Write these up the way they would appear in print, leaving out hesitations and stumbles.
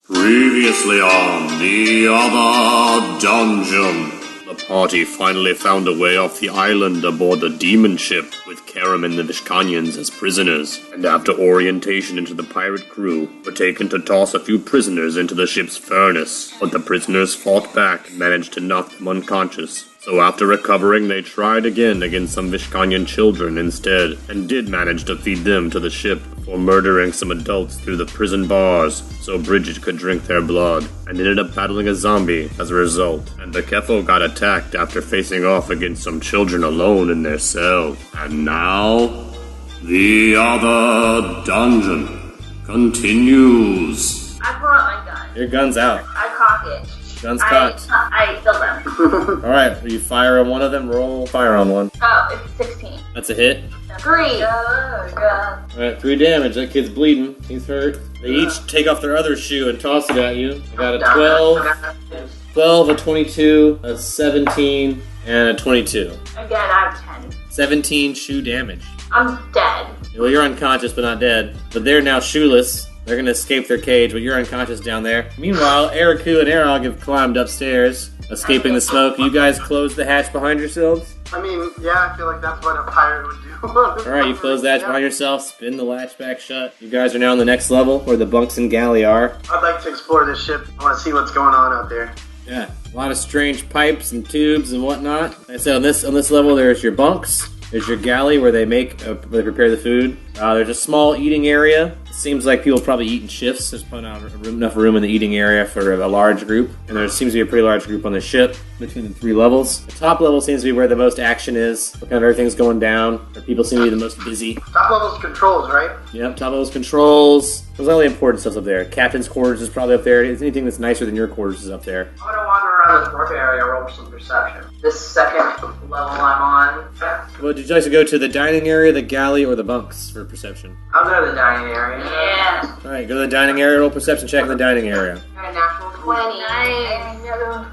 Previously on the other dungeon. The party finally found a way off the island aboard the demon ship with Karam and the Vishkanyans as prisoners, and after orientation into the pirate crew, were taken to toss a few prisoners into the ship's furnace. But the prisoners fought back and managed to knock them unconscious. So after recovering, they tried again against some Vishkanyan children instead, and did manage to feed them to the ship before murdering some adults through the prison bars so Bridget could drink their blood, and ended up battling a zombie as a result. And the Kefo got attacked after facing off against some children alone in their cell. And now, the other dungeon continues. I pull out my gun. Your gun's out. I cock it. Gun's cocked. I kill them. Alright, you fire on one of them, roll fire on one. Oh, it's 16. That's a hit. 3. Oh, God. Alright, 3 damage. That kid's bleeding. He's hurt. They each take off their other shoe and toss it at you. I got a 12, a 22, a 17, and a 22. Again, I have 10. 17 shoe damage. I'm dead. Well, you're unconscious but not dead. But they're now shoeless. They're gonna escape their cage, but you're unconscious down there. Meanwhile, Eriku and Erog have climbed upstairs, escaping the smoke. You guys close the hatch behind yourselves? I mean, yeah, I feel like that's what a pirate would do. Alright, you close the hatch behind yourself, spin the latch back shut. You guys are now on the next level, where the bunks and galley are. I'd like to explore this ship. I want to see what's going on out there. Yeah, a lot of strange pipes and tubes and whatnot. Like I said, on this level, there's your bunks. There's your galley where they prepare the food. There's a small eating area. It seems like people probably eat in shifts. There's probably not enough room in the eating area for a large group. And there seems to be a pretty large group on the ship between the 3 levels. The top level seems to be where the most action is, where kind of everything's going down, where people seem to be the most busy. Top level's controls, right? Yep, top level's controls. There's all the important stuff up there. Captain's quarters is probably up there. Anything that's nicer than your quarters is up there. I'm gonna wander around this work area, roll some perception. This second level I'm on. Well, did you like to go to the dining area, the galley, or the bunks for perception? I'll go to the dining area. Yeah. Alright, go to the dining area, roll perception check in the dining area. Got a natural 20. Nice.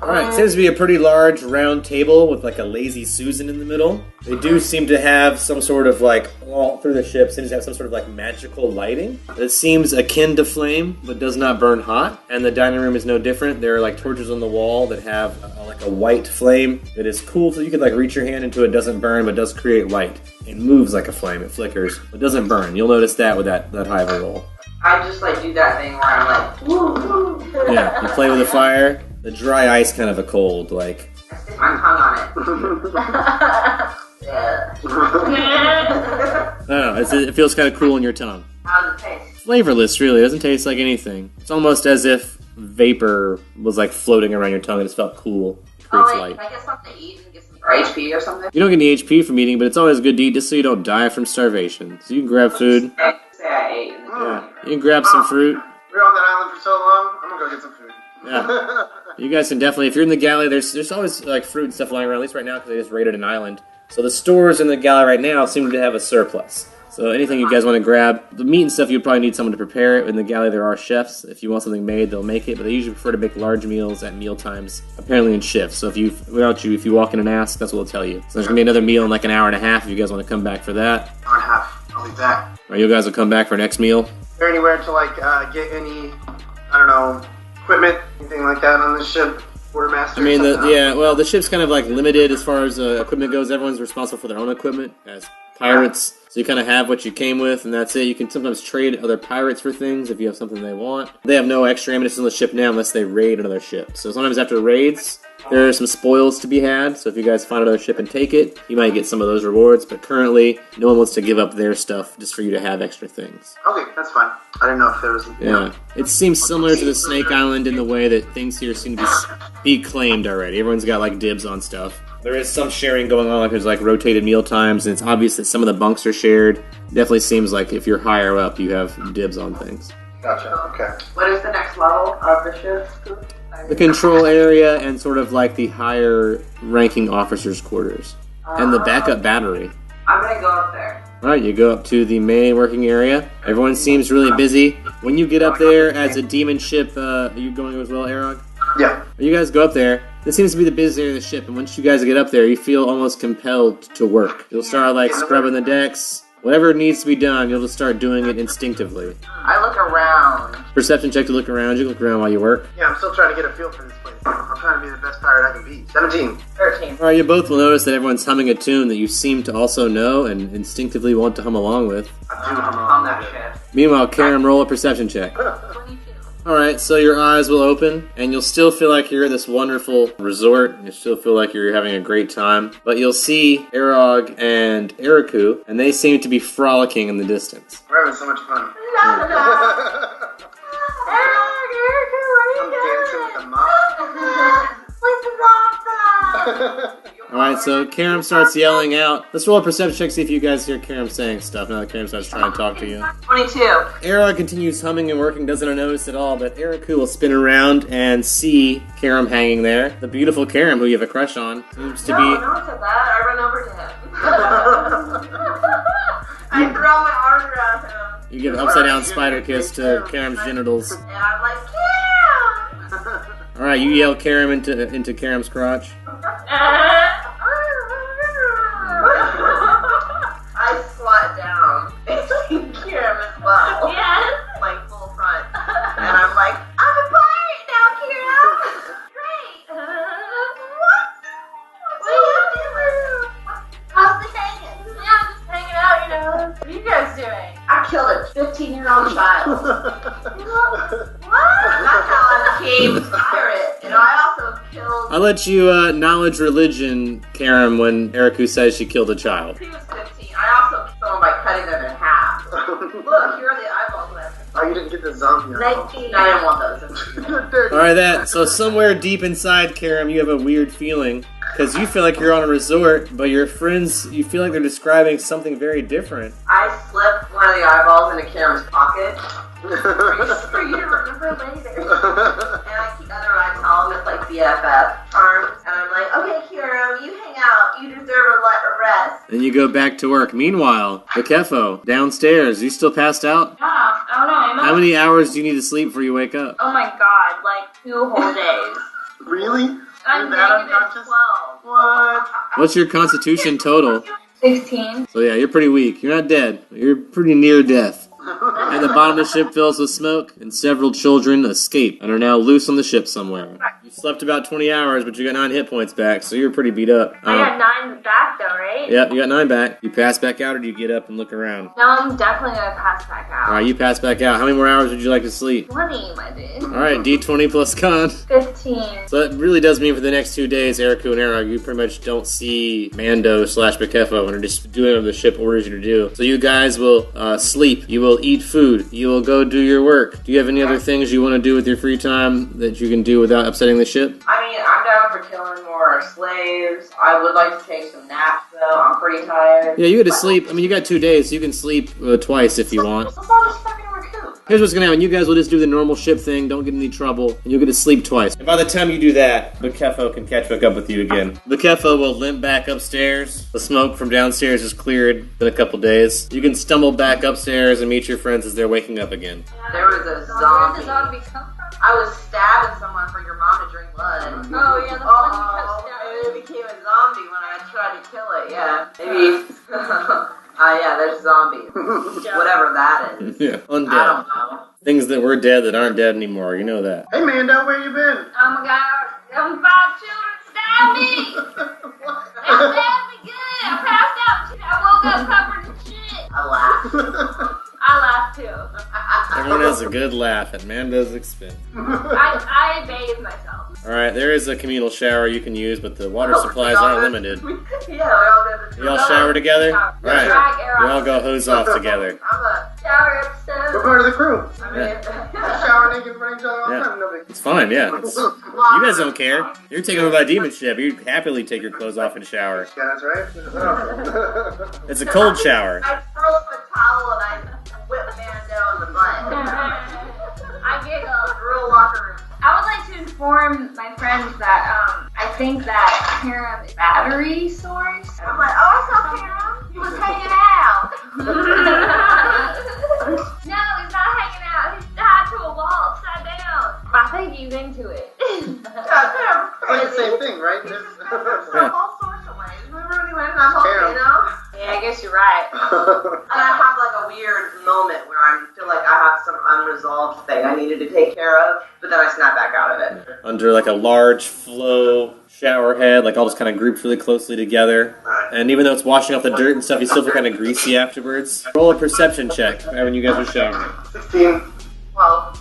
Alright, seems to be a pretty large round table with like a lazy Susan in the middle. They do seem to have some sort of like, all through the ship, seems to have some sort of like magical lighting that seems akin to flame, but does not burn hot. And the dining room is no different. There are like torches on the wall that have like a white flame that is cool, so you could like reach your hand into it, doesn't burn, but does create light. It moves like a flame, it flickers, but doesn't burn. You'll notice that with that high of a roll. I just like do that thing where I'm like, woo, woo. Yeah, you play with the fire, the dry ice kind of a cold, like. I stick my tongue on it. Yeah. I don't know, it feels kind of cool in your tongue. How does it taste? Flavorless, really. It doesn't taste like anything. It's almost as if vapor was like floating around your tongue and it just felt cool. It creates Oh, wait, light. can I get something to eat and get some HP or something? You don't get any HP from eating, but it's always good to eat just so you don't die from starvation. So you can grab food. Say I ate. Yeah. You can grab some fruit. We were on that island for so long, I'm gonna go get some food. Yeah. You guys can definitely, if you're in the galley, there's always like fruit and stuff lying around, at least right now because they just raided an island. So the stores in the galley right now seem to have a surplus. So anything you guys want to grab, the meat and stuff, you'd probably need someone to prepare it. In the galley, there are chefs. If you want something made, they'll make it, but they usually prefer to make large meals at meal times, apparently in shifts. So if you walk in and ask, that's what they'll tell you. So there's going to be another meal in like an hour and a half if you guys want to come back for that. Hour and a half. I'll be back. All right, you guys will come back for next meal. Is there anywhere to like get any, I don't know, equipment, anything like that on this ship? Quartermaster? I mean, something? the ship's kind of like limited as far as equipment goes. Everyone's responsible for their own equipment as pirates. So you kind of have what you came with, and that's it. You can sometimes trade other pirates for things if you have something they want. They have no extra ammunition on the ship now unless they raid another ship. So sometimes after raids, there are some spoils to be had. So if you guys find another ship and take it, you might get some of those rewards. But currently, no one wants to give up their stuff just for you to have extra things. Okay, that's fine. I didn't know if there was... Yeah. It seems similar to the Snake Island in the way that things here seem to be claimed already. Everyone's got like dibs on stuff. There is some sharing going on, like there's like rotated meal times, and it's obvious that some of the bunks are shared. Definitely seems like if you're higher up, you have dibs on things. Gotcha, okay. What is the next level of the ship? The control area and sort of like the higher ranking officers' quarters. And the backup battery. I'm gonna go up there. Alright, you go up to the main working area. Everyone seems really busy. When you get up there as a demon ship, are you going as well, Erog? Yeah. You guys go up there. This seems to be the busiest area of the ship, and once you guys get up there, you feel almost compelled to work. You'll start like scrubbing the decks. Whatever needs to be done, you'll just start doing it instinctively. I look look around. Perception check to look around. You can look around while you work. Yeah, I'm still trying to get a feel for this place. I'm trying to be the best pirate I can be. 17. 13. All right, you both will notice that everyone's humming a tune that you seem to also know and instinctively want to hum along with. I do On that shit. Meanwhile, Karam, roll a perception check. 22. All right, so your eyes will open, and you'll still feel like you're at this wonderful resort. You still feel like you're having a great time. But you'll see Arog and Eriku, and they seem to be frolicking in the distance. We're having so much fun. La la la. I'm dancing with the mop. All right, so Karam starts yelling out. Let's roll a perception check, see if you guys hear Karam saying stuff now that Karam starts trying to talk to you. 22. Arog continues humming and working, doesn't notice at all, but Eriku will spin around and see Karam hanging there. The beautiful Karam, who you have a crush on, seems to No, be... no, it's a bad. I run over to him. I throw my arms around him. You give an upside-down spider kiss to Karam's genitals. And I'm like, Cam! All right, you yell Karam into Karam's crotch. I squat down facing Kieran as well. Yes. Like full front. And I'm like, I'm a pirate now, Kieran! Great. What? What are you doing? How's the hanging? Yeah, I'm just hanging out, you know. What are you guys doing? I killed a 15-year-old child. What? That's how I became a pirate. And I also killed... I'll let you knowledge religion, Karam, when Eriku says she killed a child. He was 15. I also killed him by cutting them in half. Look, here are the eyeballs left. Oh, you didn't get the zombie eyeball. 19. I didn't want those. All right, so somewhere deep inside, Karam, you have a weird feeling. Because you feel like you're on a resort, but your friends, you feel like they're describing something very different. I slipped one of the eyeballs into Karen's pocket. For you to remember later. And I keep the other one, I tell him it's like BFF charms. And I'm like, okay, Kieran, you hang out. You deserve a rest. Then you go back to work. Meanwhile, the Kefo, downstairs, you still passed out? Yeah, I don't know. How many hours do you need to sleep before you wake up? Oh my god, like 2 whole days. Really? I'm You're that negative unconscious? 12. What? What's your constitution total? 16. So yeah, you're pretty weak. You're not dead. You're pretty near death. And the bottom of the ship fills with smoke, and several children escape and are now loose on the ship somewhere. You slept about 20 hours, but you got 9 hit points back, so you're pretty beat up. I got 9 back though, right? Yep, you got 9 back. You pass back out, or do you get up and look around? No, I'm definitely gonna pass back out. Alright, you pass back out. How many more hours would you like to sleep? 20, my dude. Alright, D20 plus con. 15. So that really does mean for the next 2 days, Eriku and Arag, you pretty much don't see Mando/Bakefo and are just doing what the ship orders you to do. So you guys will sleep. You will eat food. You will go do your work. Do you have any other things you want to do with your free time that you can do without upsetting the ship? I mean, I'm down for killing more slaves. I would like to take some naps, though. I'm pretty tired. Yeah, you get to sleep. I mean, you got 2 days, so you can sleep twice if you want. Let's all just fucking recoup. Here's what's gonna happen. You guys will just do the normal ship thing, don't get in any trouble, and you'll get to sleep twice. And by the time you do that, the Kefo can catch back up with you again. The Kefo will limp back upstairs. The smoke from downstairs is cleared in a couple days. You can stumble back upstairs and meet your friends as they're waking up again. There was a Where did the zombie. zombie come from? I was stabbing someone for your mom to drink blood. Oh, yeah, the one you kept stabbing. It became a zombie when I tried to kill it, yeah. Maybe. Yeah, there's zombies. Whatever that is. Yeah, I undead. don't know. Things that were dead that aren't dead anymore. You know that. Hey, Mando, where you been? Oh my god, them 5 children stabbed me! They stabbed me good! I passed out and shit. I woke up covered in shit. I laughed. I laughed too. Everyone has a good laugh at Mando's expense. I bathed myself. Alright, there is a communal shower you can use, but the water supplies aren't limited. Yeah, we all did the You all shower together? Shower. Alright. Drag air We out. all go hose off together. I'm a Shower We're episode. part of the crew. I mean, Shower naked in front of each other all the Yeah. time. Nobody. It's fine, yeah. You guys don't care. You're taken over by a demon ship. You'd happily take your clothes off and shower. Yeah, that's right. It's a cold shower. I throw up a towel and I whip Mando in the butt. I giggle. Real locker room. I would like to inform my friends that I think that Karam is battery source. I'm like, oh, I saw Karen. He was hanging out. No, he's not hanging out. He's tied to a wall upside down. I think he's into it. It's like the same thing, right? All sorts of ways. Remember when he went in that volcano? Yeah, I guess you're right. And I have like a weird moment where I feel like I have some unresolved thing I needed to take care of, but then I snap back out of it. Under like a large flow shower head, like all just kind of grouped really closely together. And even though it's washing off the dirt and stuff, you still feel kind of greasy afterwards. Roll a perception check when you guys are showering. 16. Well,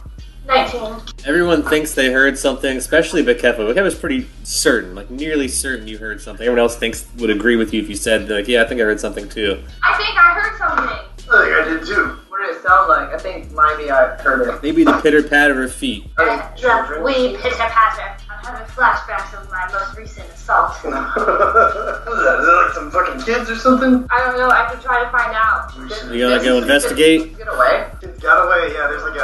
19. Everyone thinks they heard something, especially Bakefa. Bakefa's pretty certain, like nearly certain you heard something. Everyone else would agree with you if you said, like, yeah, I think I heard something too. I think I heard something. I think I did too. what did it sound like? I think maybe I heard it. Maybe the pitter-patter of feet. The wee pitter-patter. I'm having flashbacks of my most recent assault. What is that? Is that like some fucking kids or something? I don't know, I could try to find out. You gotta go investigate? Get away. Kids got away. Yeah, there's like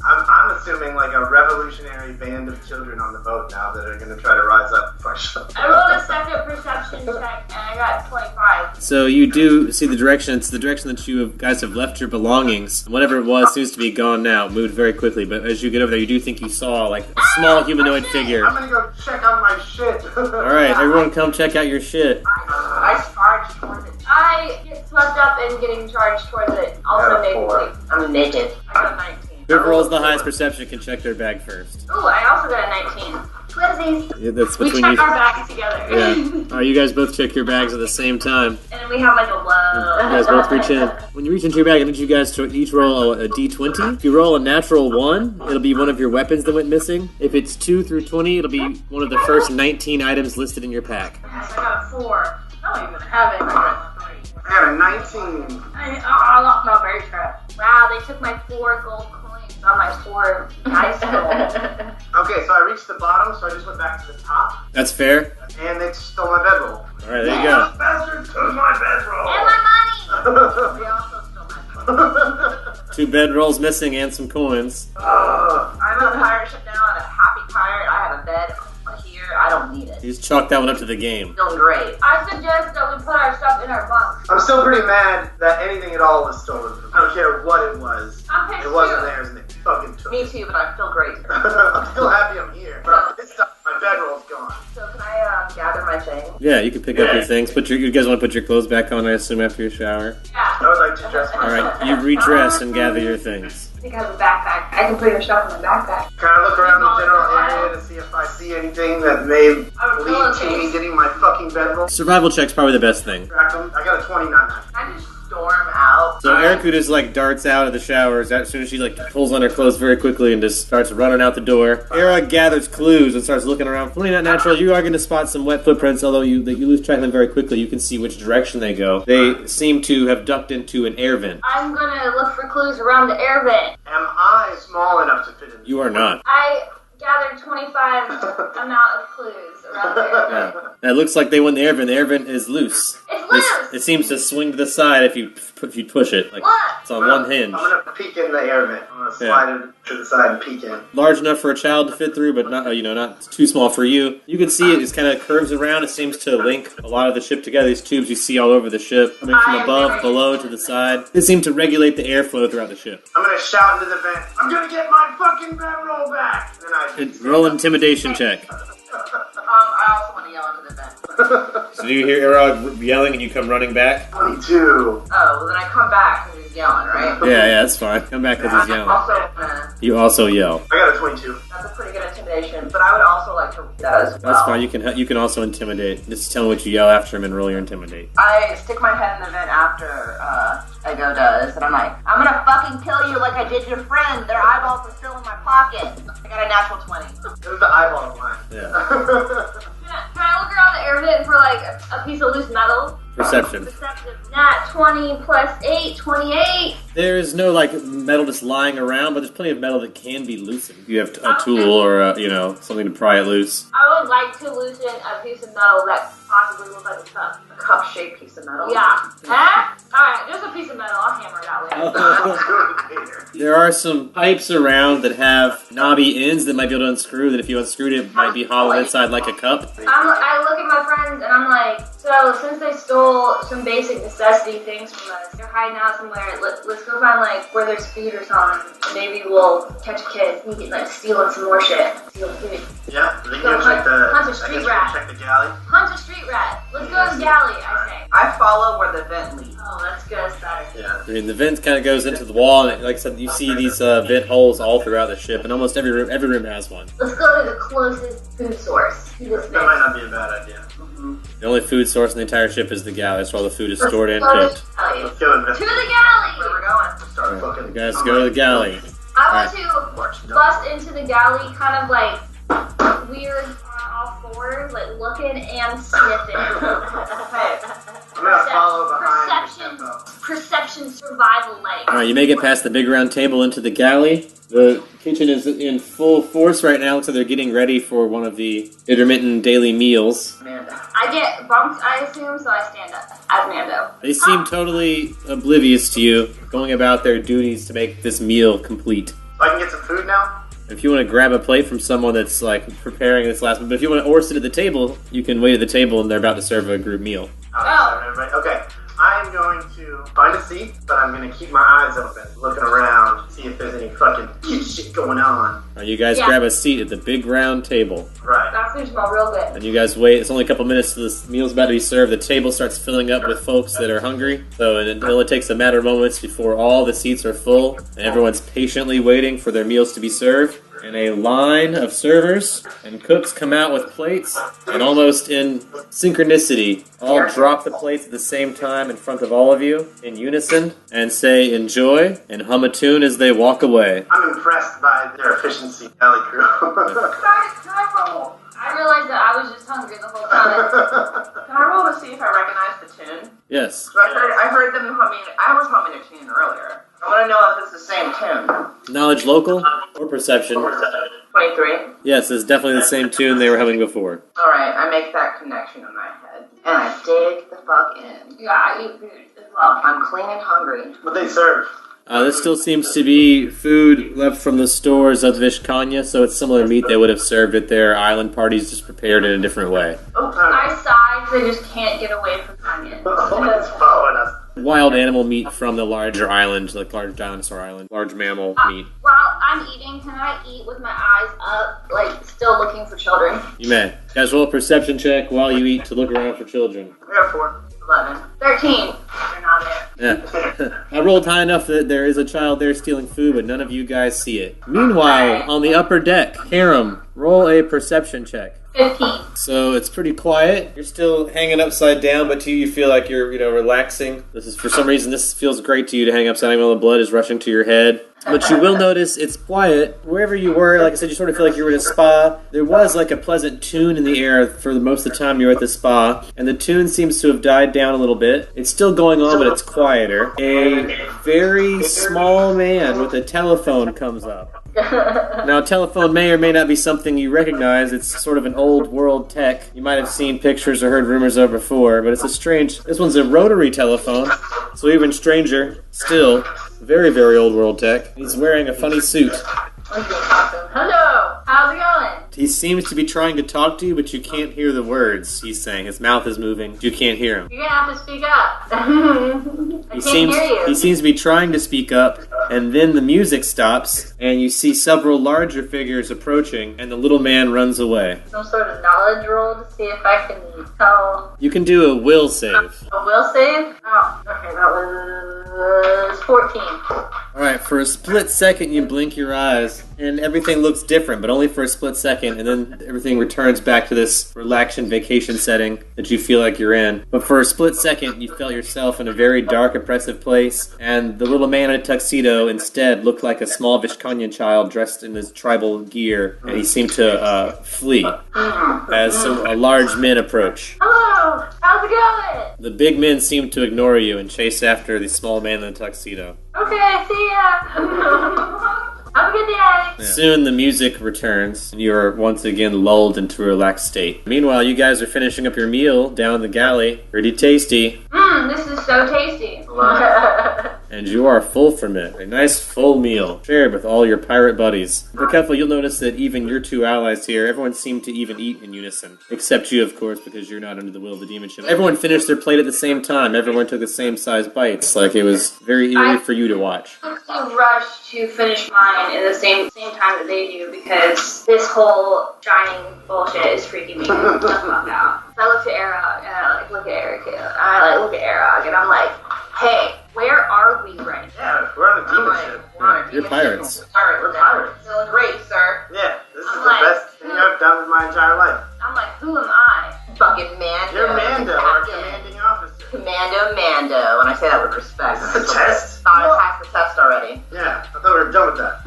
I'm assuming like a revolutionary band of children on the boat now that are going to try to rise up and fight them. I rolled a second perception check and I got 25. So you do see the direction. It's the direction that you guys have left your belongings. Whatever it was seems to be gone now. Moved very quickly. But as you get over there, you do think you saw like a small humanoid figure. I'm going to go check on my shit. Alright, everyone come check out your shit. I charged towards it. I get swept up and getting charged towards it. Also Got a 4. naked. I'm naked. I got a 19. Whoever rolls the highest perception can check their bag first. Ooh, I also got a 19. Twinsies. Yeah, that's We between check you. our bags together. Yeah. Alright, you guys both check your bags at the same time. And we have like a You whoa. guys both reach in. When you reach into your bag, I need you guys to each roll a d20. If you roll a natural 1, it'll be one of your weapons that went missing. If it's 2 through 20, it'll be one of the first 19 items listed in your pack. I got a 4. I don't even have it. I got a 3. I got a 19. I lost my berry trap. Wow, they took my 4 gold coins on my 4 dice roll. Okay, so I reached the bottom, so I just went back to the top, That's fair? and they stole my bedroll. Alright, there you go. Those bastards took my bedroll. And my money! We also stole my phone. 2 bedrolls missing and some coins. I'm on a pirate ship now and a happy pirate. I have a bed here. I don't need it. You just chalk that one up to the game. Feeling great. I suggest that we put our stuff in our bunks. I'm still pretty mad that anything at all was stolen from me. I don't care what it was. I'm pissed It wasn't too. theirs, and they fucking took Me it. too, but I feel great. I'm still happy I'm here. But I'm pissed off. My bedroll's gone. So can I gather my things? Yeah, you can pick up your things. You guys want to put your clothes back on, I assume, after your shower? Yeah. I would like to dress myself. Alright, you redress and gather your things. I think I have a backpack. I can put your stuff in the backpack. Can I look around the general area to see if I see anything that may lead to me getting my fucking bedroll? Survival check's probably the best thing. Track them. I got a 29. I just storm out. So Erica just like darts out of the showers as soon as she like pulls on her clothes very quickly and just starts running out the door. Era gathers clues and starts looking around. Fully not natural. You are going to spot some wet footprints, although you lose track of them very quickly. You can see which direction they go. They seem to have ducked into an air vent. I'm gonna look for clues around the air vent. Am I small enough to fit in? You are not. I gathered 25 amount of clues around the air vent. Yeah. It looks like they went in the air vent. The air vent is loose. It's loose! It seems to swing to the side if you push it. Like Look! it's on one hinge. I'm gonna peek in the air vent. I'm gonna slide it to the side and peek in. Large enough for a child to fit through, but not not too small for you. You can see it just kind of curves around. It seems to link a lot of the ship together. These tubes you see all over the ship, coming from above, below, to the side. They seem to regulate the airflow throughout the ship. I'm gonna shout into the vent. I'm gonna get my fucking bedroll back. And then Roll an intimidation check. I also want to yell into the vent. So do you hear Erog yelling and you come running back? 22. Oh, well then I come back and he's yelling, right? Yeah, that's fine. Come back because he's yelling. Also, You also yell. I got a 22. that's a pretty good intimidation, but I would also like to read that as well. That's fine. You can also intimidate. Just tell me what you yell after him and roll your intimidate. I stick my head in the vent after Ego does, and I'm like, I'm gonna fucking kill you like I did your friend. Their eyeballs are still in my pocket. I got a natural 20. This is the eyeball line. Yeah. Can I look around the air vent for like a piece of loose metal? Perception. Perceptive. Nat 20 plus 8, 28. There's no like metal just lying around, but there's plenty of metal that can be loosened. If you have a tool or something to pry it loose. I would like to loosen a piece of metal that possibly looks like a cup. A cup-shaped piece of metal. Yeah. Huh? Alright, just a piece of metal. I'll hammer it out later. There are some pipes around that have knobby ends that might be able to unscrew. That if you unscrewed it, might be hollow inside like a cup. I look at my friends and I'm like, so since they stole some basic necessity things from us, they're hiding out somewhere. Let's go find like where there's food or something. Maybe we'll catch a kid and get like stealing some more shit. Stealing food. Yeah, I think Go you check the. hunt a I street guess rat. check the galley. Hunt a street rat. Let's go to the galley. galley, I say. I follow where the vent leads. Oh, that's good. That's better. Yeah. I mean, the vent kind of goes into the wall, and like I said, you see these vent holes all throughout the ship, and almost every room has one. Let's go to the closest food source to this That might vent. not be a bad idea. The only food source in the entire ship is the galley. That's where all the food is stored and Let's go cooked. to the galley. Let's go To investigate. the Where galley! we're going. Start fucking. You guys go to the galley. I want to bust into the galley, kind of like weird on all fours, like looking and sniffing. Hey, I'm gonna follow behind. Perception. the tempo. Perception survival like. All right, you make it past the big round table into the galley. The kitchen is in full force right now, so they're getting ready for one of the intermittent daily meals. Amanda. I get bumped, I assume, so I stand up as Mando. They seem totally oblivious to you, going about their duties to make this meal complete. So I can get some food now? If you want to grab a plate from someone that's like preparing this last one, but if you want to or sit at the table, you can wait at the table and they're about to serve a group meal. Oh. Everybody. Okay. I am going to find a seat, but I'm going to keep my eyes open, looking around, see if there's any fucking kid shit going on. All right, you guys Yeah. grab a seat at the big round table, Right. That food smells real good. and you guys wait. It's only a couple minutes till this meal's about to be served. The table starts filling up with folks that are hungry, so it only takes a matter of moments before all the seats are full, and everyone's patiently waiting for their meals to be served. And a line of servers and cooks come out with plates, and almost in synchronicity, all drop the plates at the same time in front of all of you in unison and say enjoy and hum a tune as they walk away. I'm impressed by their efficiency, Alley Crew. Can I roll? I realized that I was just hungry the whole time. Can I roll to see if I recognize the tune? Yes. So I heard them humming. I was humming a tune earlier. I want to know if it's the same tune. Knowledge local or perception? 23. Yes, it's definitely the same tune they were humming before. Alright, I make that connection in my head. And I dig the fuck in. Yeah, I eat food as well. I'm clean and hungry. What they serve? This still seems to be food left from the stores of Vishkanya, so it's similar meat they would have served at their island parties, just prepared in a different way. I sigh because I just can't get away from onions. It's following us. Wild animal meat from the larger island, like large dinosaur island, large mammal meat. While I'm eating, can I eat with my eyes up, like still looking for children? You may. Guys, roll a perception check while you eat to look around for children. We got 4. 11. 13. They're not there. Yeah. I rolled high enough that there is a child there stealing food, but none of you guys see it. Meanwhile, on the upper deck, Karam, roll a perception check. 15. So it's pretty quiet. You're still hanging upside down, but to you feel like you're, relaxing. This is, for some reason, this feels great to you to hang upside down while the blood is rushing to your head. But you will notice it's quiet. Wherever you were, like I said, you sort of feel like you were in a spa. There was like a pleasant tune in the air for most of the time you were at the spa, and the tune seems to have died down a little bit. It's still going on, but it's quieter. A very small man with a telephone comes up. Now, a telephone may or may not be something you recognize. It's sort of an old world tech. You might have seen pictures or heard rumors of before, but it's a strange... This one's a rotary telephone, so even stranger. Still, very, very old world tech. He's wearing a funny suit. Hello. How's it going? He seems to be trying to talk to you, but you can't hear the words he's saying. His mouth is moving. You can't hear him. You're gonna have to speak up. I can't hear you. He seems to be trying to speak up, and then the music stops, and you see several larger figures approaching, and the little man runs away. Some sort of knowledge roll to see if I can tell. You can do a will save. A will save? Oh, okay, that was 14. Alright, for a split second you blink your eyes, and everything looks different, but only for a split second, and then everything returns back to this relaxing vacation setting that you feel like you're in. But for a split second, you felt yourself in a very dark, oppressive place, and the little man in a tuxedo instead looked like a small Vishkanyan child dressed in his tribal gear, and he seemed to flee as a large men approach. Hello. How's it going? The big men seem to ignore you and chase after the small man in the tuxedo. Okay, see ya. Have a good day. Soon the music returns, and you are once again lulled into a relaxed state. Meanwhile, you guys are finishing up your meal down the galley. Pretty tasty. This is so tasty. And you are full from it. A nice full meal, shared with all your pirate buddies. But careful, you'll notice that even your two allies here, everyone seemed to even eat in unison. Except you, of course, because you're not under the will of the demon ship. Everyone finished their plate at the same time. Everyone took the same size bites. Like, it was very eerie for you to watch. I rush to finish mine in the same time that they do because this whole shining bullshit is freaking me the fuck out. So I look to Arog and I look at Eric and I look at Arog and I'm like, hey, where are we right now? Yeah, we're on the demon ship. You're pirates. Alright, we're pirates. Feeling great, sir. Yeah, this is I'm the like, best thing I've done in my entire life. I'm like, who am I? Fucking Mando. You're Mando, our Captain. commanding officer. Mando, and I say that with respect. Is this a test? Thought I passed the test already. Yeah, I thought we were done with that.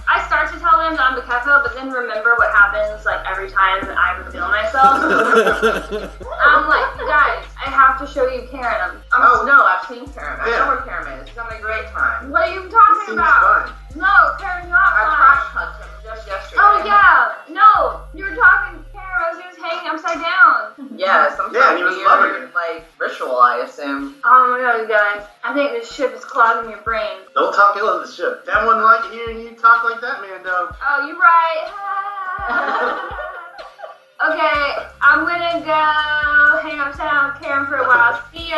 I start to tell them that I'm the Kefo, but then remember what happens like every time I reveal myself. I'm like, you guys, I have to show you Karen. Oh no, I've seen Karen. I Yeah. know where Karen is. She's having a great time. What are you It talking seems about? fun. No, Karen's not I fine. crash hunt him just yesterday. Oh yeah, no, you were talking to Karen as he was hanging upside down. Yeah, some Yeah, sort and he of was loving weird, like, ritual, I assume. Oh my god, you guys, I think this ship is clogging your brain. Don't talk ill of the ship. That one like hearing you talk like that, Mando. Oh, you're right. Okay, I'm gonna go hang upside down with Karen for a while. See ya.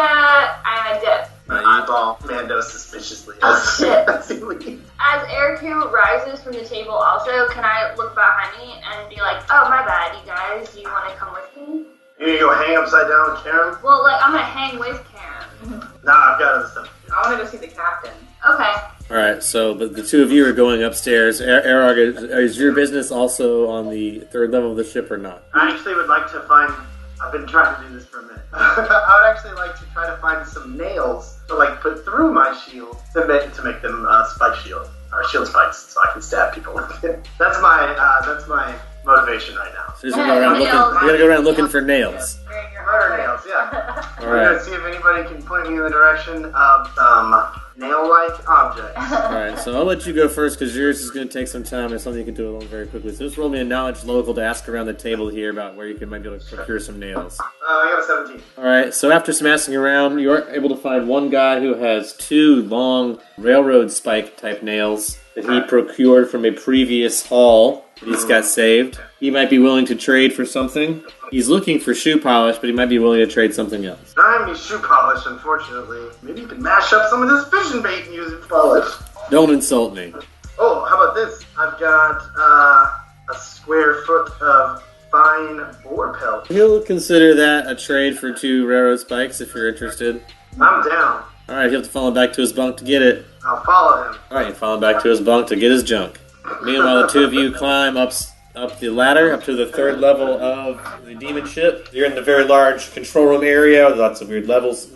I'm a dip. I eyeball Mando suspiciously Oh, shit. as he leaves. As Eriku rises from the table also, can I look behind me and be like, oh, my bad, you guys, do you want to come with me? You gonna go hang upside down with Karen? Well, like, I'm going to hang with Karen. Nah, I've got other stuff. I want to go see the captain. Okay. Alright, so but the two of you are going upstairs. Arog, is your business also on the third level of the ship or not? I actually would like to find. I've been trying to do this for a minute. I would actually like to try to find some nails to like put through my shield to make them spike shield or shield spikes, so I can stab people with it. That's my motivation right now. So you're gonna go around looking for nails. Murder nails, yeah. All We're right. gonna see if anybody can point me in the direction of some nail-like objects. Alright, so I'll let you go first because yours is going to take some time and something you can do alone very quickly. So just roll me a knowledge local to ask around the table here about where you might be able to procure some nails. I got a 17. Alright, so after some asking around, you are able to find one guy who has two long railroad spike type nails that he procured from a previous haul that he's got saved. He might be willing to trade for something. He's looking for shoe polish, but he might be willing to trade something else. I don't have any shoe polish, unfortunately. Maybe you can mash up some of this fishing bait and use it for polish. Don't insult me. Oh, how about this? I've got a square foot of fine boar pelt. He'll consider that a trade for two railroad spikes if you're interested. I'm down. Alright, he'll have to follow back to his bunk to get it. I'll follow him. Alright, you follow back to his bunk to get his junk. Meanwhile, the two of you climb up the ladder, up to the third level of the demon ship. You're in the very large control room area with lots of weird levers.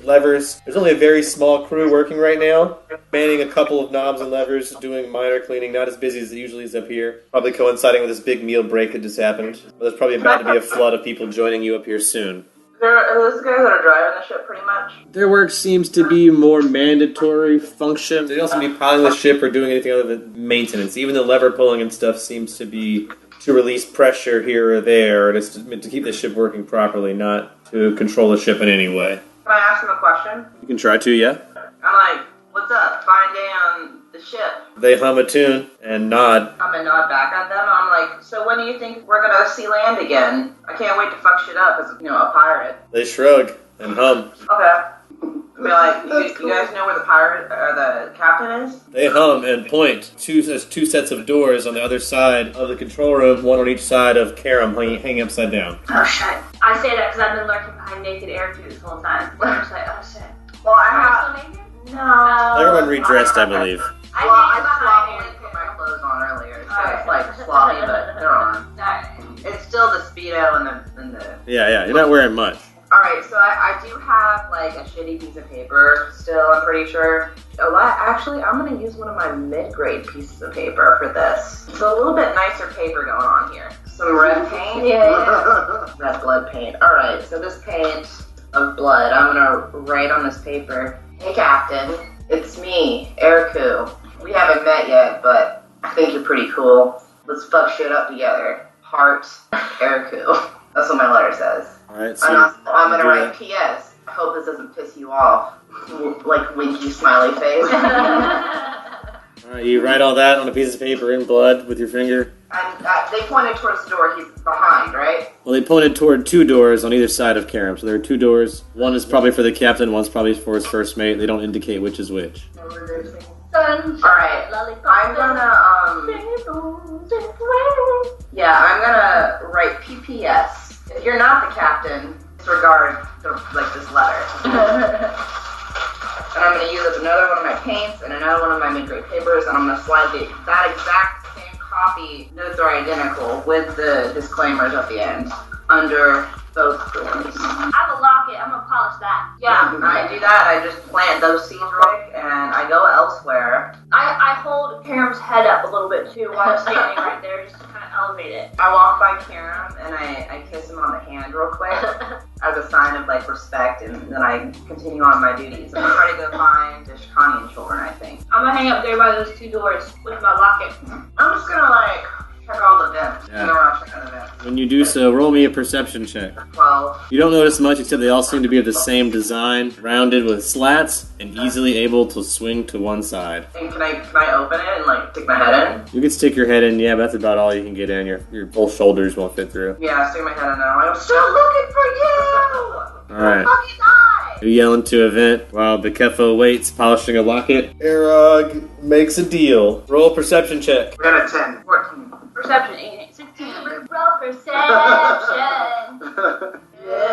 There's only a very small crew working right now, manning a couple of knobs and levers, doing minor cleaning, not as busy as it usually is up here. Probably coinciding with this big meal break that just happened. But there's probably about to be a flood of people joining you up here soon. Are those guys that are driving the ship pretty much? Their work seems to be more mandatory function. They don't seem to be piloting the ship or doing anything other than maintenance. Even the lever pulling and stuff seems to be to release pressure here or there, just to keep the ship working properly, not to control the ship in any way. Can I ask them a question? You can try to, yeah? I'm like, what's up? Fine day on the ship. They hum a tune and nod. I'm gonna nod back at them. I'm like, so when do you think we're gonna see land again? I can't wait to fuck shit up as, a pirate. They shrug and hum. Okay. Be like, you guys know where the pirate or the captain is? They hum and point. There's two sets of doors on the other side of the control room, one on each side of Karam hanging upside down. Oh shit. I say that because I've been lurking behind naked Eriku this whole time. I'm just like, oh shit. Well, I Am have. I still naked? No. Everyone redressed, I believe. I Well, I hid behind sloppily put my Eriku. clothes on earlier, so Alright. it's like sloppy, but they're on. Alright. It's still the Speedo and the... Yeah, you're not wearing much. Alright, so I do have, like, a shitty piece of paper still, I'm pretty sure. Actually, I'm going to use one of my mid-grade pieces of paper for this. So a little bit nicer paper going on here. Some red paint. Yeah. Red blood paint. Alright, so this paint of blood, I'm going to write on this paper, hey, Captain, it's me, Eriku. We haven't met yet, but I think you're pretty cool. Let's fuck shit up together. Heart, Eriku. That's what my letter says. Alright, I'm going to do write that. P.S. hope this doesn't piss you off. Like, winky smiley face. Alright, you write all that on a piece of paper in blood with your finger. And they pointed towards the door he's behind, right? Well, they pointed toward 2 doors on either side of Karam. So there are 2 doors. One is probably for the captain, one's probably for his first mate. They don't indicate which is which. Alright, I'm gonna, I'm gonna write PPS. If you're not the captain, disregard this letter. And I'm gonna use up another one of my paints and another one of my mid-grade papers, and I'm gonna slide that exact same copy, notes are identical, with the disclaimers at the end, under both doors. I have a locket. I'm gonna polish that. Yeah. I do that, I just plant those seeds right, and I go elsewhere. I hold Karam's head up a little bit too while I'm standing right there, just to kind of elevate it. I walk by Karam and I kiss him on the hand real quick as a sign of respect, and then I continue on my duties. I'm gonna try to go find the Shikanian children, I think. I'm gonna hang up there by those 2 doors with my locket. I'm just gonna check all the vents. Yeah. Go around checking the vents. When you do so, roll me a perception check. 12. You don't notice much except they all seem to be of the same design, rounded with slats, and easily able to swing to one side. And can I open it and stick my head in? You can stick your head in, yeah, but that's about all you can get in. Your whole shoulders won't fit through. Yeah, I stick my head in and I'm still looking for you! Alright. Fucking die! You yell into a vent while Bekefo waits, polishing a locket. Arog makes a deal. Roll a perception check. We got a 10. 14. Perception, 8, 16. Roll perception. Yeah.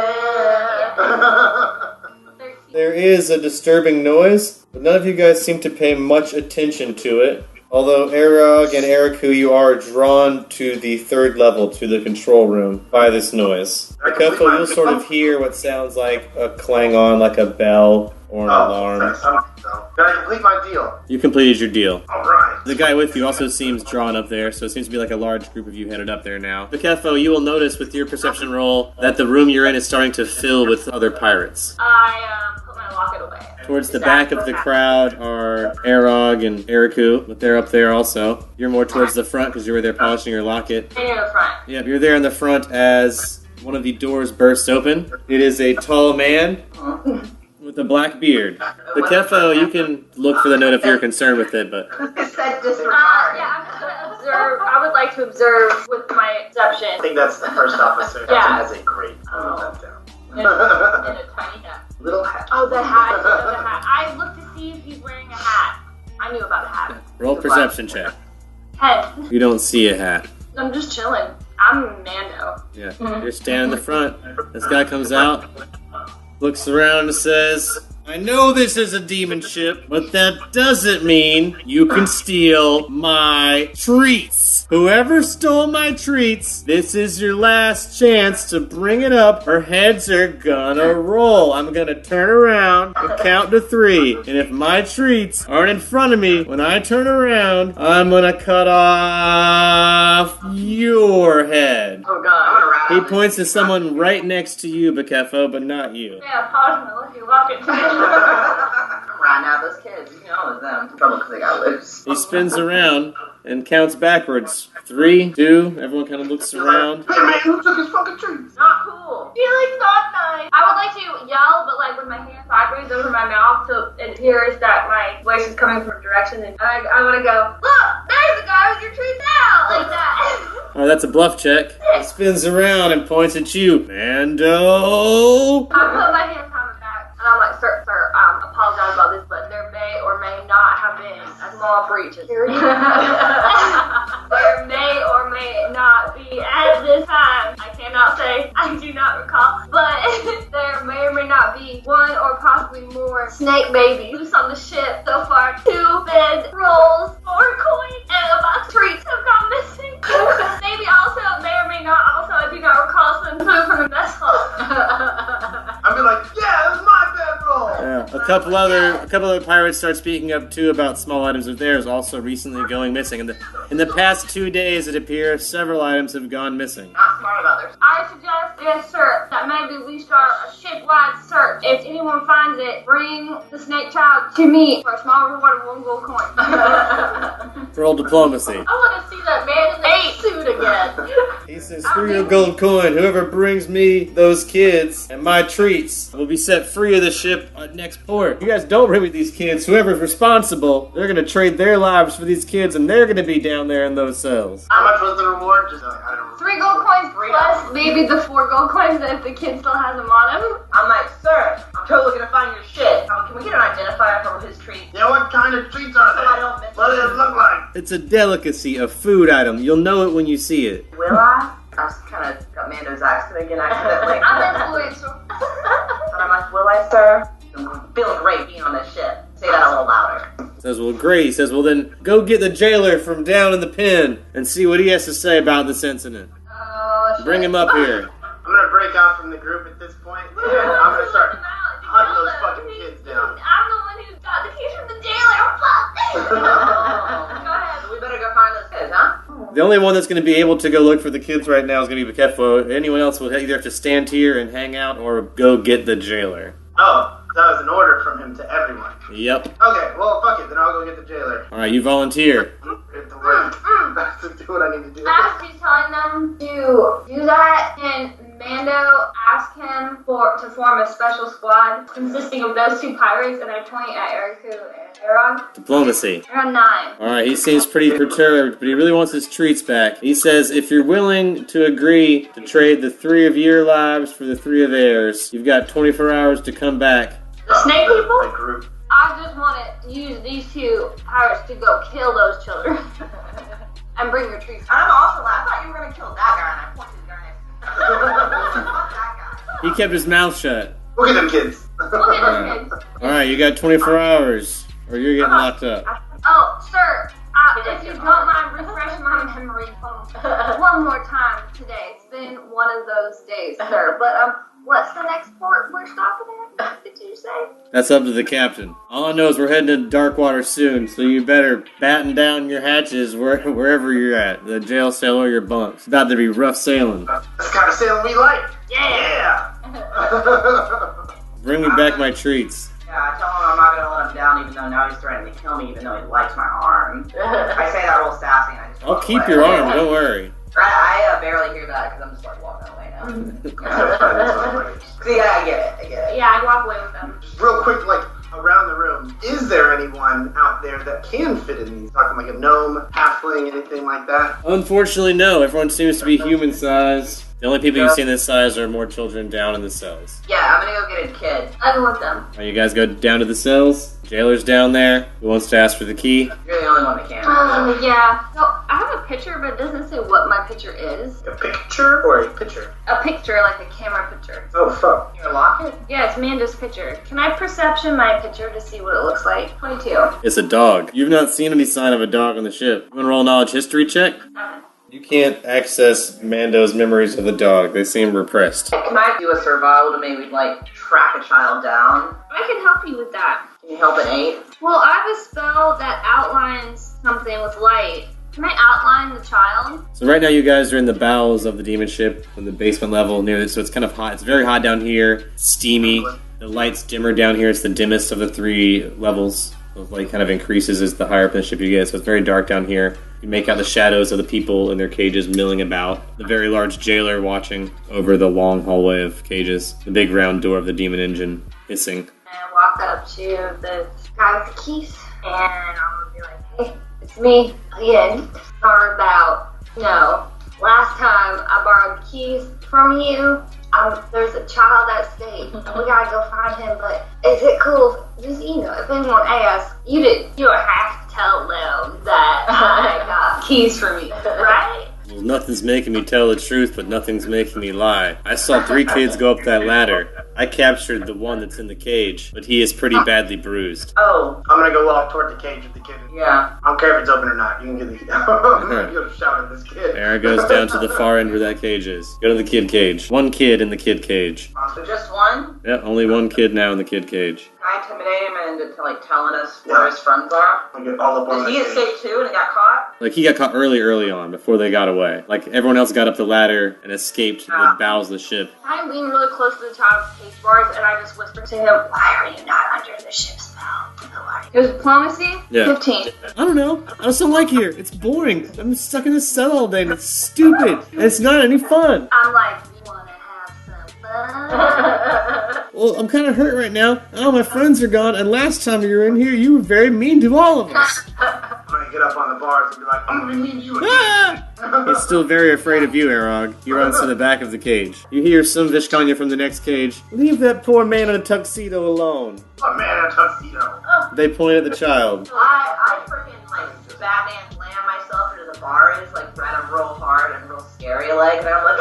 13. There is a disturbing noise, but none of you guys seem to pay much attention to it. Although Arog and Eriku, you are drawn to the 3rd level, to the control room, by this noise. Bekefo, you'll sort of hear what sounds like a clang on, like a bell or an alarm. Thanks. Can I complete my deal? You completed your deal. Alright. The guy with you also seems drawn up there, so it seems to be like a large group of you headed up there now. Bekefo, you will notice with your perception roll that the room you're in is starting to fill with other pirates. I put my locket away. Towards the back of the crowd are Arog and Eriku, but they're up there also. You're more towards the front because you were there polishing your locket. Near the front. Yep, you're there in the front as one of the doors bursts open. It is a tall man with a black beard. Bekefo, you can look for the note if you're concerned with it, but... It said disregard. Yeah, I'm gonna observe. I would like to observe with my perception. I think that's the first officer. Yeah. That's a great. I'll note that down. In a tiny hat. Little hat. Oh, the hat. The hat. I looked to see if he's wearing a hat. I knew about a hat. Roll perception check. 10. You don't see a hat. I'm just chilling. I'm Mando. Yeah, you're standing in the front. This guy comes out, looks around and says, I know this is a demon ship, but that doesn't mean you can steal my treats. Whoever stole my treats, this is your last chance to bring it up, or heads are gonna roll. I'm gonna turn around and count to 3, and if my treats aren't in front of me when I turn around, I'm gonna cut off your head. Oh god. I'm gonna rat He out points to someone right next to you, Bekefo, but not you. Yeah, polish my lucky locket. I'm ratting out those kids. You know it's them. Trouble because they got loose. He spins around and counts backwards. 3, 2, everyone kind of looks around. Hey man, who took his fucking trees? Not cool. Feeling's not nice. I would like to yell, but with my hand sideways over my mouth so it appears that my voice is coming from a direction. And I want to go, look, there's the guy with your trees out, like that. Oh, that's a bluff check. He spins around and points at you. Mando! I put my hands behind my back, and I'm like, sir, apologize about this, but there may or may not have been a small breach of security. There may or may not be at this time. I cannot say, I do not recall, but there may or may not be one or possibly more snake babies loose on the ship. So far, 2 bed rolls, 4 coins, and a box of treats have gone missing. Maybe also, may or may not, also, I do not recall some food from the mess hall. I'd be like, yeah, it was my bedroll. Yeah. A couple other pirates start speaking up too about small items of theirs also recently going missing. In the past 2 days, it appears several items have gone missing. Not smart about their I suggest, yes sir, that maybe we start a ship-wide search. If anyone finds it, bring the snake child to me for a small reward of 1 gold coin. Roll diplomacy. I want to see that man in the suit again. He says, screw your gold coin. Whoever brings me those kids and my treats will be set free of the ship at next port. You guys don't bring me these kids. Whoever's responsible, they're going to trade their lives for these kids, and they're going to be down there in those cells. How much was the reward? Just I don't know. 3 gold coins plus maybe the 4 gold coins that if the kid still has them on him. I'm like, sir, I'm totally gonna find your shit. Can we get an identifier for his treat? Yeah, what kind of treats are So I they? don't miss What does it look like? It's a delicacy, a food item. You'll know it when you see it. Will I? I just kind of got Mando's accent again accidentally. I'm influential. And I'm like, will I, sir? I'm feeling great being on this ship. Say that a little louder. Says, well, great. He says, well, then go get the jailer from down in the pen and see what he has to say about this incident. Oh, shit. Bring him up here. I'm gonna break out from the group at this point, and I'm gonna start hunting those fucking kids down. I'm the one who got the keys from the jailer. Fuck. Go ahead. We better go find those kids, huh? The only one that's going to be able to go look for the kids right now is going to be Bakefo. Anyone else will either have to stand here and hang out or go get the jailer. Oh, that was an order from him to everyone. Yep. Okay, well, fuck it, then I'll go get the jailer. All right, you volunteer. Get to work. To do what I need to do. As he's telling them to do that, and Mando asked him to form a special squad consisting of those 2 pirates, and I point at Eriku and Aaron. Diplomacy. They're on 9. All right, he seems pretty perturbed, but he really wants his treats back. He says, if you're willing to agree to trade the 3 of your lives for the 3 of theirs, you've got 24 hours to come back. The snake people? The group. I just wanted to use these 2 pirates to go kill those children. And bring your treats. I'm also I thought you were gonna kill that guy, and I pointed to the guy next to him. Fuck that guy. He kept his mouth shut. Look at them kids. Look at those kids. All right, you got 24 hours, or you're getting locked up. Oh, sir, if you don't mind, refresh my memory one more time today. It's been one of those days, sir. But what's the next port we're stopping at? Did you say? That's up to the captain. All I know is we're heading to Darkwater soon, so you better batten down your hatches wherever you're at. The jail cell or your bunks. It's about to be rough sailing. That's the kind of sailing we like. Yeah. Bring me back my treats. Yeah, I tell him I'm not gonna let him down, even though now he's threatening to kill me, even though he likes my arm. I say that real sassy, and I just I'll walk keep away. your arm, don't worry. I barely hear that because I'm just like walking away now. See, I get it. Yeah, I'd walk away with them. Just real quick, like, around the room, is there anyone out there that can fit in these? Talking like a gnome, halfling, anything like that? Unfortunately, no. Everyone seems to be human size. The only people you see in this size are more children down in the cells. Yeah, I'm gonna go get a kid. I'm with them. All right, you guys go down to the cells. Jailer's down there. Who wants to ask for the key? You're the only one that can. Yeah. So I have a picture, but it doesn't say what my picture is. A picture or a picture? A picture, like a camera picture. Oh, fuck. You're lock it? Yeah, it's Mando's picture. Can I perception my picture to see what it looks like? 22. It's a dog. You've not seen any sign of a dog on the ship. You want to roll a knowledge history check? You can't access Mando's memories of the dog. They seem repressed. Can I do a survival to maybe, like, track a child down? I can help you with that. Can you help an 8? Well, I have a spell that outlines something with light. Can I outline the child? So right now you guys are in the bowels of the demon ship, in the basement level near it, so it's kind of hot. It's very hot down here, steamy. The light's dimmer down here. It's the dimmest of the 3 levels. The light kind of increases as the higher up in the ship you get, so it's very dark down here. You make out the shadows of the people in their cages milling about. The very large jailer watching over the long hallway of cages. The big round door of the demon engine hissing. And I walk up to the guy with the keys, and I'm gonna be like, hey, it's me again. Sorry about, last time I borrowed the keys from you. There's a child at stake. We gotta go find him, but is it cool? Just, if anyone asks, you don't have to tell them that I got keys from you, right? Well, nothing's making me tell the truth, but nothing's making me lie. I saw 3 kids go up that ladder. I captured the one that's in the cage, but he is pretty badly bruised. Oh, I'm gonna go walk toward the cage with the kid. yeah. I don't care if it's open or not. You can get the I'm gonna go shout at this kid. Aaron goes down to the far end where that cage is. Go to the kid cage. 1 kid in the kid cage. So just one? Yeah, only 1 kid now in the kid cage. I intimidate him into like telling us where his friends are. We get all up on Did he the escape too and he got caught? Like, he got caught early on, before they got away. Like, everyone else got up the ladder and escaped the bowels of the ship. I lean really close to the child's cage bars and I just whisper to him, "Why are you not under the ship's spell?" It was diplomacy? Yeah. 15. I don't know. I just don't like here. It's boring. I'm stuck in this cell all day and it's stupid. And it's not any fun. I'm like, "You wanna have some fun?" Well, I'm kind of hurt right now. Oh, my friends are gone, and last time you were in here, you were very mean to all of us. I'm gonna get up on the bars and be like, I'm gonna be mean to you again. Ah! He's still very afraid of you, Arog. He runs to the back of the cage. You hear some Vishkanya from the next cage. Leave that poor man in a tuxedo alone. A man in a tuxedo. They point at the child. I freaking like Batman slam myself into the bars, like grab him real hard and real scary like, and I'm like,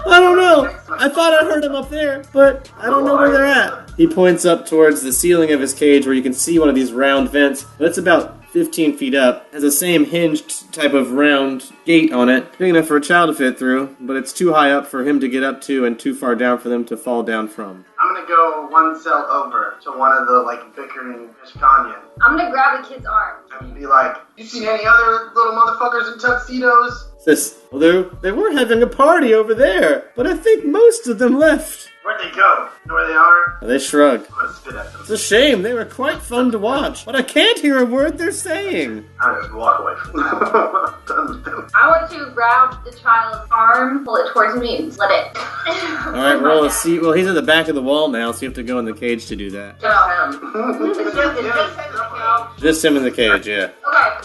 I don't know. I thought I heard him up there, but I don't know where they're at. He points up towards the ceiling of his cage where you can see one of these round vents. That's about 15 feet up. Has the same hinged type of round gate on it. Big enough for a child to fit through, but it's too high up for him to get up to and too far down for them to fall down from. I'm gonna go one cell over to one of the like bickering Vishkanya I'm gonna grab the kid's arm. and be like, you seen any other little motherfuckers in tuxedos? Says, well, they were having a party over there, but I think most of them left. Where'd they go? Know where they are? They shrug. I'm gonna spit at them. It's a shame. They were quite fun to watch, but I can't hear a word they're saying. I just walk away from them. I'm done with them. I want to grab the child's arm, pull it towards me, and let it. All right, roll a seat. Well, he's at the back of the wall now, so you have to go in the cage to do that. just him. It's just him in the cage. Just him in the cage, yeah. Okay,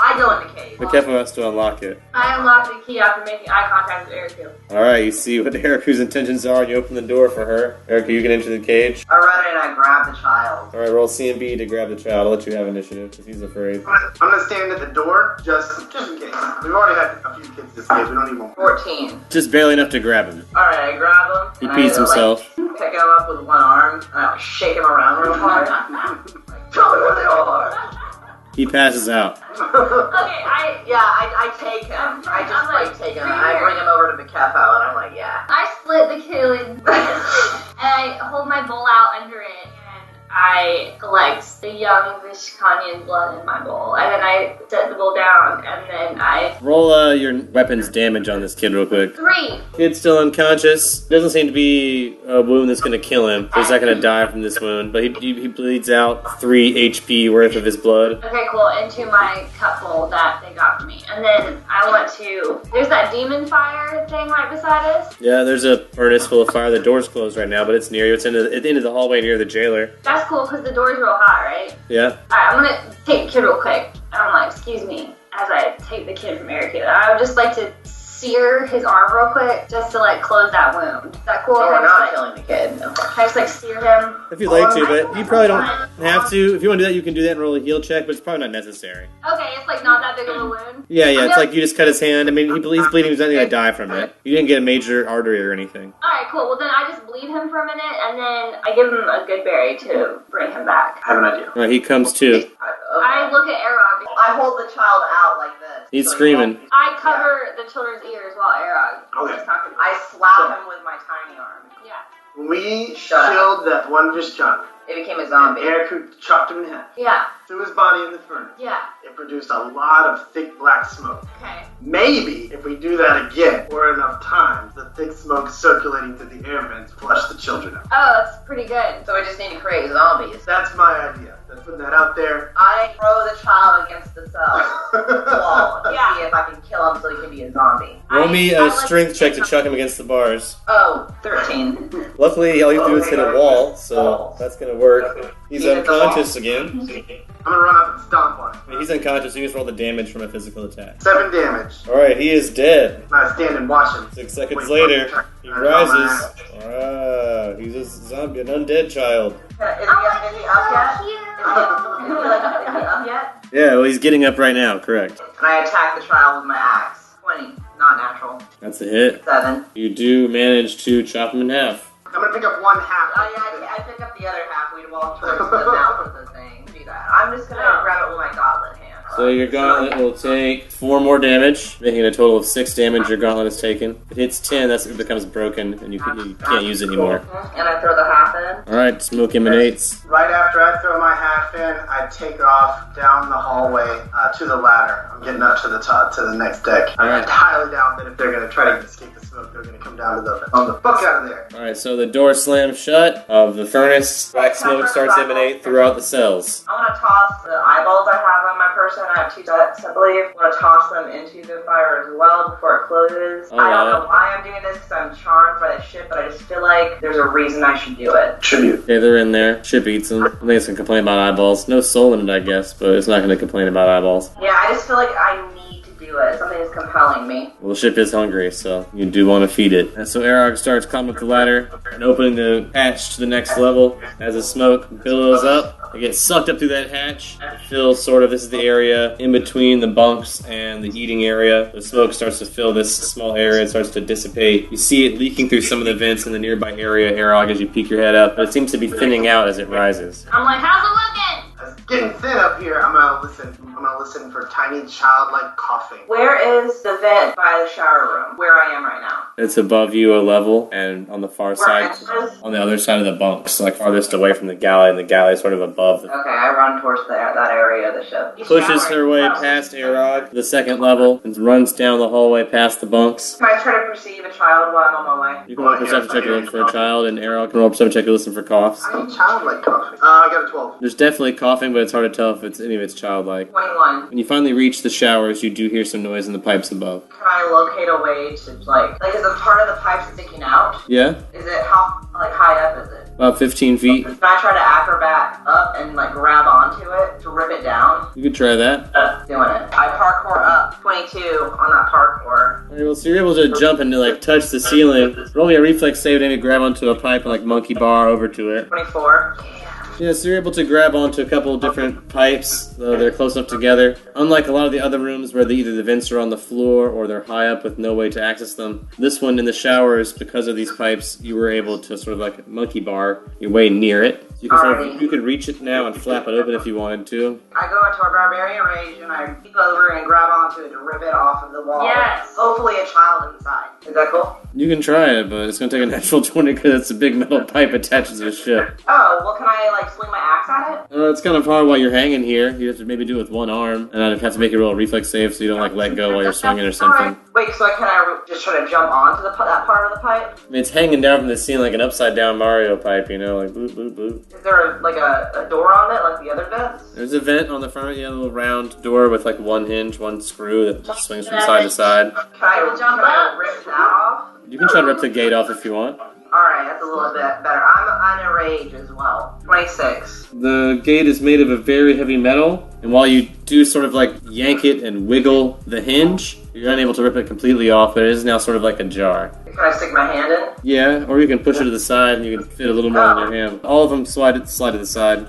I go in the cage. But Kefo has to unlock it. I unlocked the key after making eye contact with Eriku. All right, you see what Eriku's intentions are, and you open the door for her. Eriku, you can enter the cage. I run in and I grab the child. All right, roll C&B to grab the child. I'll let you have initiative, because he's afraid. I'm gonna stand at the door just in case. We've already had a few kids escape. We don't need one more. 14. Just barely enough to grab him. Alright, I grab him. He and pees I, himself. Like, pick him up with one arm and I shake him around real hard. Like, tell me where they are. He passes out. Okay, I take him. I just like take him. I bring him over to the Kefo and I'm like, yeah. I split the kid and I hold my bowl out under it, and I collect the young Vishkanyan blood in my bowl, and then I set the bowl down, and then I... Roll your weapon's damage on this kid real quick. 3! Kid's still unconscious. Doesn't seem to be a wound that's going to kill him. So he's not going to die from this wound. But he bleeds out 3 HP worth of his blood. Okay, cool, into my cup bowl that they got for me. And then I want to... There's that demon fire thing right beside us. Yeah, there's a furnace full of fire. The door's closed right now, but it's near you. It's at the end of the hallway near the jailer. That's cool, because the door's real hot, right? Yeah. Alright, I'm gonna take the kid real quick. And I'm like, excuse me, as I take the kid from Eric. I would just like to sear his arm real quick, just to like close that wound. Is that cool? So we're Can I not just, killing the kid. No. can I just like sear him? If you'd like to, but you probably don't have to. If you want to do that, you can do that and roll a heal check, but it's probably not necessary. Okay, it's like not that big of a wound. Yeah, it's like you just cut his hand. I mean, he's bleeding. He's not going to die from it. You didn't get a major artery or anything. Alright, cool. Well, then I just bleed him for a minute, and then I give him a good berry to bring him back. I have an idea. All right, he comes to. I look at Arog. I hold the child out like this. He's So screaming. I cover the children's ears while Arog Okay. is talking to me. I slap him with my tiny arm. Yeah. When we Shut up. killed that one Vishkanya, It became a and zombie. Eric chopped him in half, Yeah. threw his body in the furnace. Yeah. It produced a lot of thick black smoke. Okay. Maybe if we do that again, or enough times, the thick smoke circulating through the air vents flush the children out. Oh, that's pretty good. So we just need to create zombies. That's my idea. That's putting that out there. I throw the child against the cell wall to Yeah. see if I can kill him so he can be a zombie. Roll me I a like strength check to take chuck him against the bars. Oh, 13. Luckily, all you do is hit a wall, so that's going to work. He's He hit the wall. unconscious again. I'm gonna run up and stomp on him. He's unconscious, so you just roll the damage from a physical attack. 7 damage. Alright, he is dead. And I stand and watch him. 6 seconds Wait, later, he I draw my rises. axe. He's a zombie, an undead child. Is he up yet? Is he up yet? Yeah, well, he's getting up right now, correct. And I attack the child with my axe. 20. Not natural. That's a hit. 7. You do manage to chop him in half. I'm gonna pick up one half. Oh yeah, I pick up the other half. We walk towards the mouth of the thing. Do that. I'm just gonna grab it with my gauntlet hand. So your gauntlet will take 4 more damage, making it a total of 6 damage. Your gauntlet is taken. If it hits 10, it becomes broken, and you can't use it anymore. And I throw the half in. Alright, smoke emanates. Right after I throw my half in, I take off down the hallway to the ladder. I'm getting up to the top, to the next deck. I highly doubt that if they're going to try to escape the smoke, they're going to come down to the fuck out of there. Alright, so the door slams shut of the furnace. Black smoke starts to emanate throughout the cells. I want to toss the eyeballs I have on my person. I have 2 sets, I believe. I want to toss them into the fire as well before it closes. I don't know why I'm doing this because I'm charmed by the ship, but I just feel like there's a reason I should do it. Tribute. Okay, they're in there. Ship eats them. I think it's going to complain about eyeballs. No soul in it, I guess, but it's not going to complain about eyeballs. Yeah, I just feel like I need to do it. Something is compelling me. Well, the ship is hungry, so you do want to feed it. And so Arog starts climbing up the ladder and opening the hatch to the next level. As the smoke billows up, it gets sucked up through that hatch. It fills this is the area in between the bunks and the eating area. The smoke starts to fill this small area. It starts to dissipate. You see it leaking through some of the vents in the nearby area, Arog, as you peek your head up. But it seems to be thinning out as it rises. I'm like, how's it looking? It's getting thin up here. I'm gonna listen for tiny childlike coughing. Where is the vent by the shower room? Where I am right now. It's above you a level, and on the far Where side, extras? on the other side of the bunks, like farthest away from the galley, and the galley is sort of above the Okay, I run towards that area of the ship. pushes her way past Arog, the second level, and runs down the hallway past the bunks. Can I try to perceive a child while I'm on my way? You can roll a perception check to look for a child, and Arog can roll a perception check to listen for coughs. I need childlike coughing. I got a 12. There's definitely coughing, but it's hard to tell if it's any of it's childlike. 21. When you finally reach the showers, you do hear some noise in the pipes above. Can I locate a way to, like is the part of the pipe sticking out? Yeah? Is it how high up is it? About 15 feet. Can I try to acrobat up and grab onto it to rip it down? You could try that. Doing it. I parkour up 22 on that parkour. Alright, well, so you're able to jump and touch the ceiling. Roll me a reflex save to maybe grab onto a pipe and monkey bar over to it. 24. Yeah, so you're able to grab onto a couple of different pipes, though they're close enough together. Unlike a lot of the other rooms where either the vents are on the floor or they're high up with no way to access them, this one in the showers, because of these pipes, you were able to sort of monkey bar your way near it. You can you could reach it now and flap it open if you wanted to. I go into a barbarian rage and I peek over and grab onto it to rip it off of the wall. Yes. Hopefully a child inside. Is that cool? You can try it, but it's going to take a natural 20 because it's a big metal pipe attached to the ship. Oh, well can I swing my axe at it? It's kind of hard while you're hanging here. You have to maybe do it with one arm, and I'd have to make you roll a reflex save so you don't let go while you're swinging or something. Alright. Wait, so can I just try to jump onto that part of the pipe? I mean, it's hanging down from the ceiling like an upside down Mario pipe, like boop, boop, boop. Is there a door on it like the other vents? There's a vent on the front, a little round door with one hinge, one screw that just swings from side to side. Can I rip that off? You can try to rip the gate off if you want. Alright, that's a little bit better. I'm in a rage as well. 26. The gate is made of a very heavy metal, and while you do sort of yank it and wiggle the hinge, you're unable to rip it completely off, but it is now sort of like a jar. Can I stick my hand in? Yeah, or you can push it to the side and you can fit a little more in your hand. All of them slide to the side.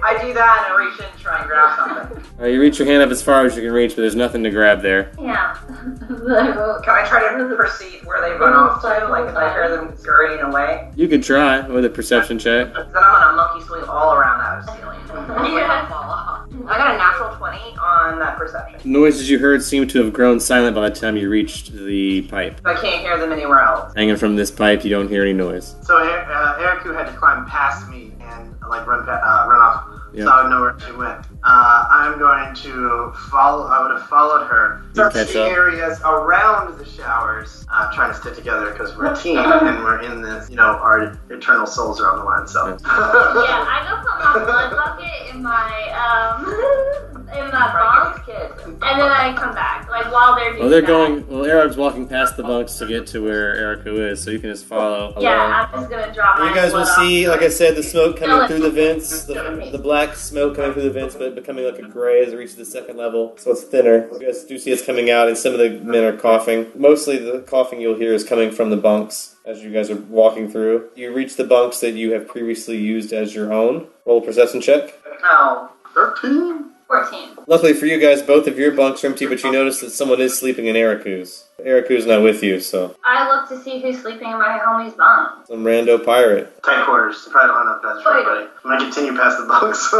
I do that and I reach in and try and grab something. You reach your hand up as far as you can reach, but there's nothing to grab there. Yeah. Can I try to perceive where they run off to? If I hear them scurrying away? You could try with a perception check. Then I'm gonna monkey swing all around that ceiling. Yeah. Fall off. I got a natural 20 on that perception. Noises you heard seem to have grown silent by the time you reached the pipe. I can't hear them anywhere else. Hanging from this pipe, you don't hear any noise. So Eriku had to climb past me and run off. Yeah. So I would know where she went. I'm going to follow. I would have followed her. You Search catch the up. areas around the showers. Trying to stick together because we're a team and we're in this. Our eternal souls are on the line. So. Yeah, I go put my blood bucket in my in my bunk, and then I come back while they're doing Eric's walking past the bunks to get to where Eriku is, so you can just follow along. Yeah, I'm just gonna drop my You guys will blood see, off. like I said, the smoke coming through the vents, the black smoke coming through the vents, but becoming like a gray as it reaches the second level, so it's thinner. You guys do see it's coming out, and some of the men are coughing. Mostly the coughing you'll hear is coming from the bunks as you guys are walking through. You reach the bunks that you have previously used as your own. Roll a perception check. Oh. 13. 14. Luckily for you guys, both of your bunks are empty, but you notice that someone is sleeping in Eriku's. Eriku's not with you, so. I look to see who's sleeping in my homie's bunk. Some rando pirate. Tight quarters. Probably don't have enough beds for everybody. I'm gonna continue past the bunks.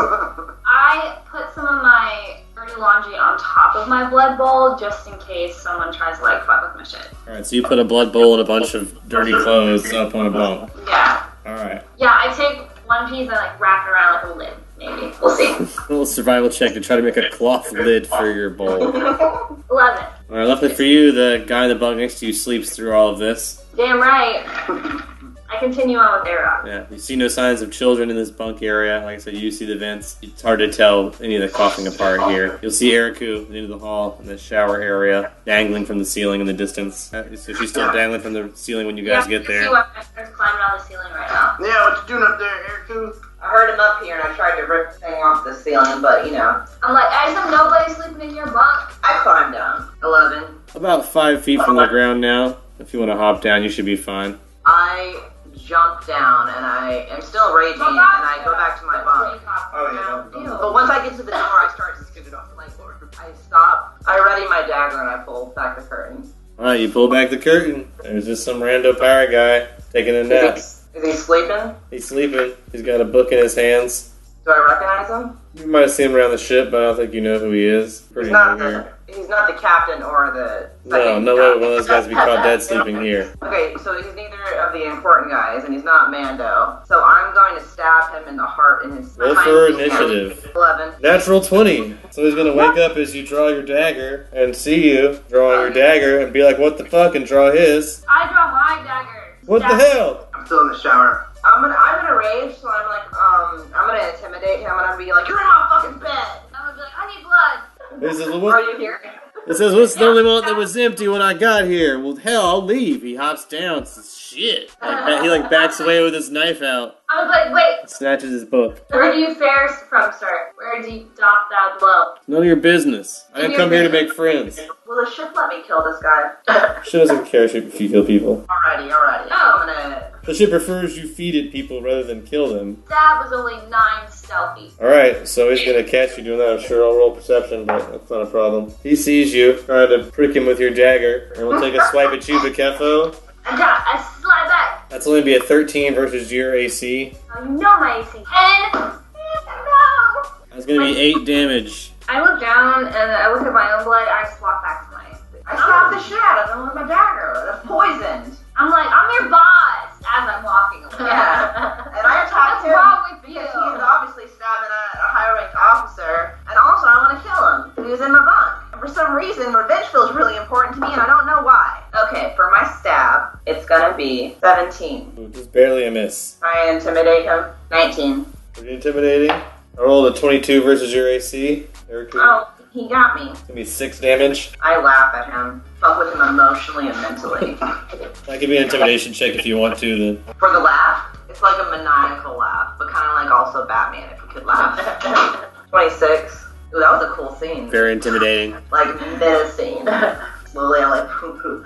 I put some of my dirty laundry on top of my blood bowl just in case someone tries to like fuck with my shit. Alright, so you put a blood bowl and a bunch of dirty clothes up on a bunk. Yeah. Alright. Yeah, I take one piece and like wrap it around like a lid. Maybe. We'll see. A little survival check to try to make a cloth lid for your bowl. 11. Alright, luckily for you, the guy in the bunk next to you sleeps through all of this. Damn right. I continue on with Arok. Yeah, you see no signs of children in this bunk area. Like I said, you see the vents. It's hard to tell any of the coughing apart here. You'll see Eriku at the end of the hall in the shower area, dangling from the ceiling in the distance. So she's still dangling from the ceiling when you guys get See there. what is climbing on the ceiling right now. Yeah, what you doing up there, Eriku? I heard him up here and I tried to rip the thing off the ceiling, but you know, I'm like, I just have nobody sleeping in your bunk. I climbed down. 11. About 5 feet from the ground now. If you want to hop down, you should be fine. I jump down and I am still raging and I go back to my bunk. Oh, yeah. But once I get to the door, I start to skid it off the landlord. I stop. I ready my dagger and I pull back the curtain. Alright, you pull back the curtain. There's just some rando pirate guy taking a nap. Is he sleeping? He's sleeping. He's got a book in his hands. Do I recognize him? You might have seen him around the ship, but I don't think you know who he is. Pretty He's not the captain or the No, second no way captain. one of those guys would be caught dead sleeping here. Okay, so he's neither of the important guys, and he's not Mando. So I'm going to stab him in the heart in his. Roll for initiative. 11. Natural 20. So he's gonna wake up as you draw your dagger and see you drawing your dagger and be like, what the fuck, and draw his. I draw my dagger. What the hell? I'm still in the shower. I'm gonna rage, so I'm like, I'm gonna intimidate him, and I'm gonna be like, you're in my fucking bed. I'm gonna be like, I need blood. He says, Are what? you here? It says, what's the only one that was empty when I got here? Well, hell, I'll leave. He hops down. Says, shit. He backs away with his knife out. I'm like, wait, Snatches his book. where do you fare from, sir? Where do you doth thou dwell? None of your business. I didn't come here to make friends. Will the ship let me kill this guy? She doesn't care if you kill people. Alrighty. No. I'm gonna. The ship prefers you feed it people rather than kill them. Stab was only 9 stealthy. Alright, so he's gonna catch you doing that. I'm sure I'll roll perception, but that's not a problem. He sees you, trying to prick him with your dagger, and we'll take a swipe at you, Bakefo. I slide back. That's only be a 13 versus your AC. Oh, you know my AC. 10. No. That's gonna be 8 damage. I look down and I look at my own blood. I just walk back to my. I stabbed the shit out of him with my dagger. That's poisoned. I'm like, I'm your boss as I'm walking away. Yeah. And I attacked What's him wrong with you? because he is obviously stabbing a high-ranked officer, and also I want to kill him because he was in my bunk. And for some reason, revenge feels really important to me, and I don't know why. Okay, for my stab, it's gonna be 17. Ooh, just barely a miss. Try and intimidate him. 19. Pretty intimidating. I rolled a 22 versus your AC. Eric, Oh, he got me. it's gonna be 6 damage. I laugh at him. Fuck with him emotionally and mentally. That could be an intimidation check if you want to, then. For the laugh, it's like a maniacal laugh, but kind of like also Batman if he could laugh. 26. Ooh, that was a cool scene. Very intimidating. Like, meta scene. Slowly I'm like, poo poo.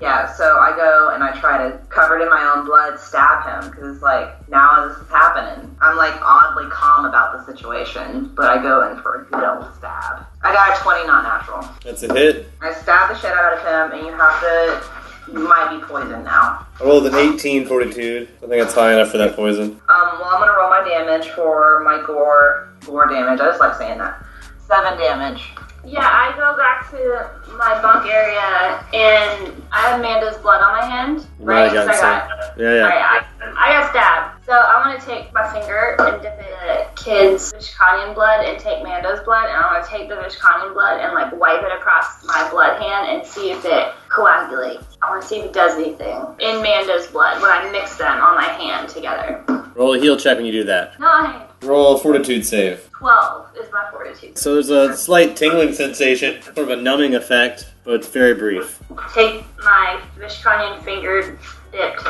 Yeah, so I go and I try to, covered in my own blood, stab him, because it's like, now this is happening. I'm like oddly calm about the situation, but I go in for a good old stab. I got a 20, not natural. That's a hit. I stab the shit out of him, and you might be poisoned now. I rolled an 18 fortitude. I think that's high enough for that poison. Well, I'm gonna roll my damage for my gore damage. I just like saying that. 7 damage. Yeah, I go back to my bunk area and I have Amanda's blood on my hand. Right? I got 'Cause some. Yeah. Right, I got stabbed. So I want to take my finger and dip it in a kid's Vishkanian blood and take Mando's blood, and I want to take the Vishkanian blood and like wipe it across my blood hand and see if it coagulates. I want to see if it does anything in Mando's blood when I mix them on my hand together. Roll a heal check when you do that. 9. Roll a fortitude save. 12 is my fortitude. So there's a slight tingling sensation, sort of a numbing effect, but it's very brief. Take my Vishkanian finger dipped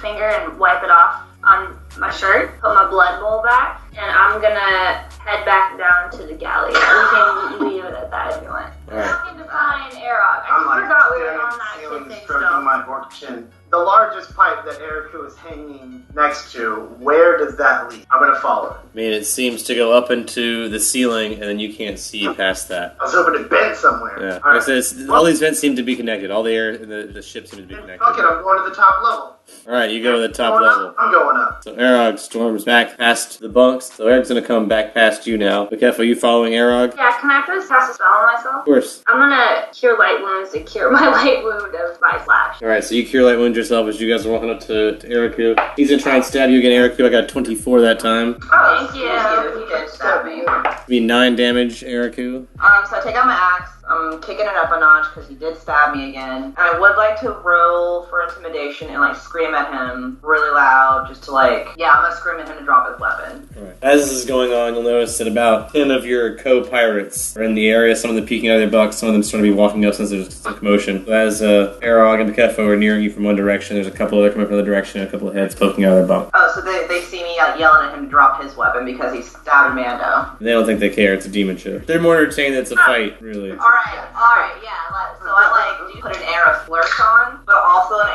finger and wipe it off on my shirt, put my blood bowl back, and I'm gonna head back down to the galley. We can leave it at that if you want. Alright. I'm looking to find Arok. I'm I like forgot we were staring on at the that ceiling, kid thing stroking still. my fork chin. The largest pipe that Eriku is hanging next to, where does that lead? I'm gonna follow it. I mean, it seems to go up into the ceiling, and then you can't see past that. I was hoping it bent somewhere. Yeah. All Like I said, all these vents seem to be connected. All the air in the ship seems to be connected. Fuck it, I'm going to the top level. Alright, you go to the top Going level. up? I'm going up. So Arog storms back past the bunks. So Eric's gonna come back past you now. Bakef, are you following Arog? Yeah, can I just cast a spell on myself? Of course. I'm gonna cure light wounds to cure my light wound of my slash. Alright, so you cure light wound yourself as you guys are walking up to Eriku. He's gonna try and stab you again, Eriku. I got 24 that time. Oh, Thank you. He did stab me. Be 9 damage, Eriku. So I take out my axe. I'm kicking it up a notch because he did stab me again. And I would like to roll for intimidation and like scream at him really loud, just to like, yeah, I'm gonna scream at him to drop his weapon. Alright. As this is going on, you'll notice that about 10 of your co-pirates are in the area. Some of them peeking out of their bucks, some of them starting to be walking up since there's some commotion. So as Arog and Bakefo are nearing you from one direction, there's a couple other coming from the other direction, and a couple of heads poking out of their bunk. Oh, so they see me yelling at him to drop his weapon because he stabbed Mando. They don't think they care, it's a demon ship. They're more entertained that it's a fight, really. Alright, yeah. So I like do put an air of flirt on, but also an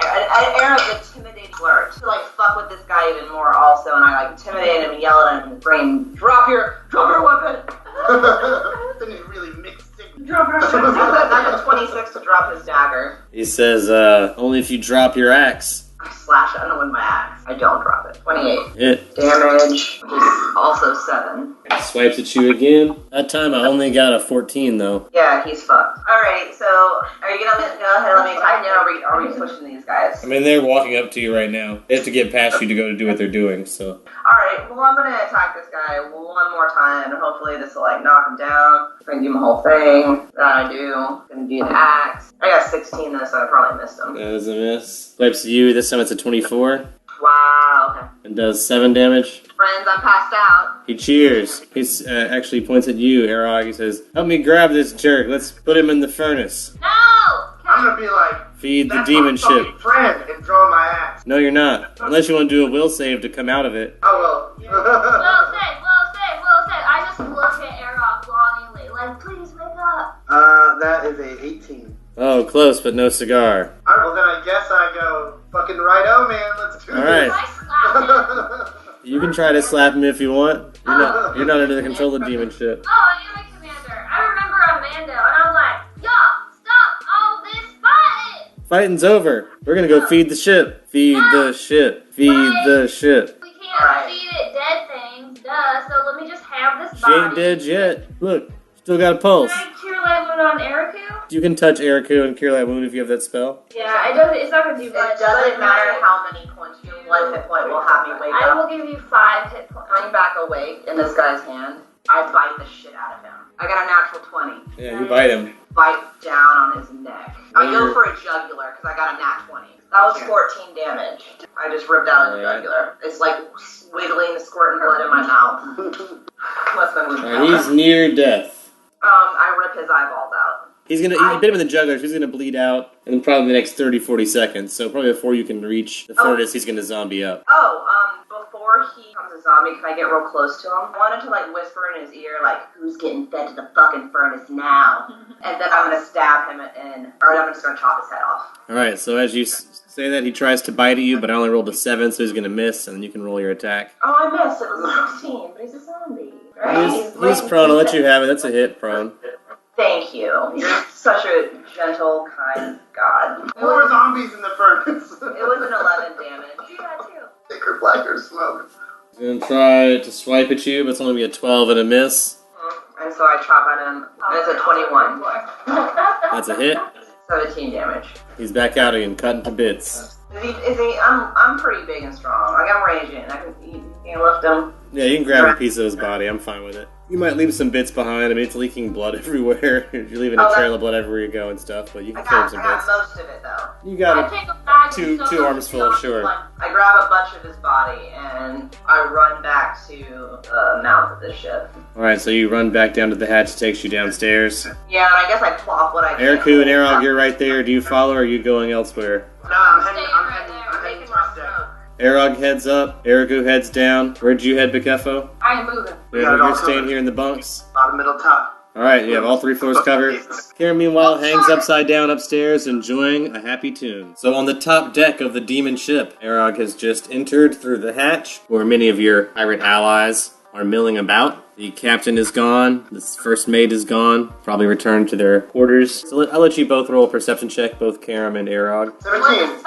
air of intimidating flirt to like fuck with this guy even more also, and I like intimidate him and yell at him and scream, drop your weapon! Then he really mixed signals. Drop your weapon! That's a 26 to drop his dagger. He says, only if you drop your axe. I slash at him with my axe. I don't drop it. 28. Hit. Damage, which is also 7. He swipes at you again. That time I only got a 14, though. Yeah, he's fucked. Alright, so are you gonna go ahead and let me attack now? Are we pushing these guys? I mean, they're walking up to you right now. They have to get past you to go to do what they're doing, so. Alright, well I'm gonna attack this guy one more time, and hopefully this will like knock him down. I'm gonna do my whole thing that I do. Gonna do the axe. I got 16 this, so I probably missed him. That is a miss. Swipes at you. This time it's a 24. Wow, okay. And does 7 damage. Friends, I'm passed out. He cheers. He actually points at you, Arog. He says, help me grab this jerk. Let's put him in the furnace. No! I'm gonna be like, Feed the that's demon my ship. fucking friend, and draw my axe. No, you're not. Unless you want to do a will save to come out of it. Oh Well well. said, well said, well said. I just look at Arok longingly, like, please wake up. That is a 18. Oh, close, but no cigar. Alright, well then I guess I go fucking right-o, man. Let's do All right. I slap him. You can try to slap him if you want. You're not under the control of the demon ship. Oh, I am a commander. I remember Amanda, and I'm like, y'all, stop all this fighting. Fighting's over. We're gonna go feed the ship. Feed the ship. Feed the ship. We can't Alright. feed it dead things, duh, so let me just have this She body. ain't dead yet. Look, still got a pulse. Can I cure light wound on Eriku? You can touch Eriku and cure that wound if you have that spell. Yeah, it doesn't. It's not gonna do It much. doesn't but matter might- how many points your one hit point will have me wake I up. will give you 5 hit points. Coming back awake in this guy's hand, I bite the shit out of him. I got a natural 20. Yeah, you bite him. Bite down on his neck. I go for a jugular because I got a nat 20. That was 14 damage. I just ripped out his jugular. It's like wiggling, squirting blood in my mouth. Less than Alright, he's near death. I rip his eyeballs out. He bit him in the jugular, so he's gonna bleed out in probably the next 30-40 seconds. So probably before you can reach the furnace, he's gonna zombie up. Before he becomes a zombie, can I get real close to him? I wanted to like whisper in his ear, like, who's getting fed to the fucking furnace now? And then I'm gonna stab him or I'm just gonna chop his head off. Alright, so as you say that, he tries to bite at you, but I only rolled a 7, so he's gonna miss, and then you can roll your attack. Oh, I missed. It was a 16, but he's a zombie. Right? He's prone. I'll let you have it. That's a hit, prone. Thank you. You're such a gentle, kind God. More zombies in the furnace. It was an 11 damage. Do that too. Thicker, blacker smoke. He's gonna try to swipe at you, but it's only gonna be a 12 and a miss. And so I chop at him, and it's a 21. That's a hit. 17 damage. He's back out again, cut into bits. Is he, I'm pretty big and strong. Like, I'm raging. You can lift him. Yeah, you can grab a piece of his body. I'm fine with it. You might leave some bits behind. I mean, it's leaking blood everywhere. You're leaving a trail of blood everywhere you go and stuff, but you can throw some I got bits. most of it, though. You I got take a bag two and arms full, sure. I grab a bunch of his body, and I run back to the mouth of the ship. Alright, so you run back down to the hatch, takes you downstairs. Yeah, and I guess I plop what I can. Eriku and Arog, you're right there. Do you follow or are you going elsewhere? No, I'm Staying heading Making towards my deck. smoke. Arog heads up, Eriku heads down. Where'd you head, Bakefo? I am moving. You're staying here in the bunks? Bottom, middle, top. Alright, you have all 3 floors covered. Karen, meanwhile, hangs upside down upstairs, enjoying a happy tune. So on the top deck of the demon ship, Arog has just entered through the hatch, where many of your pirate allies are milling about. The captain is gone. The first mate is gone. Probably returned to their quarters. So I'll let you both roll a perception check, both Karam and Arog. 17.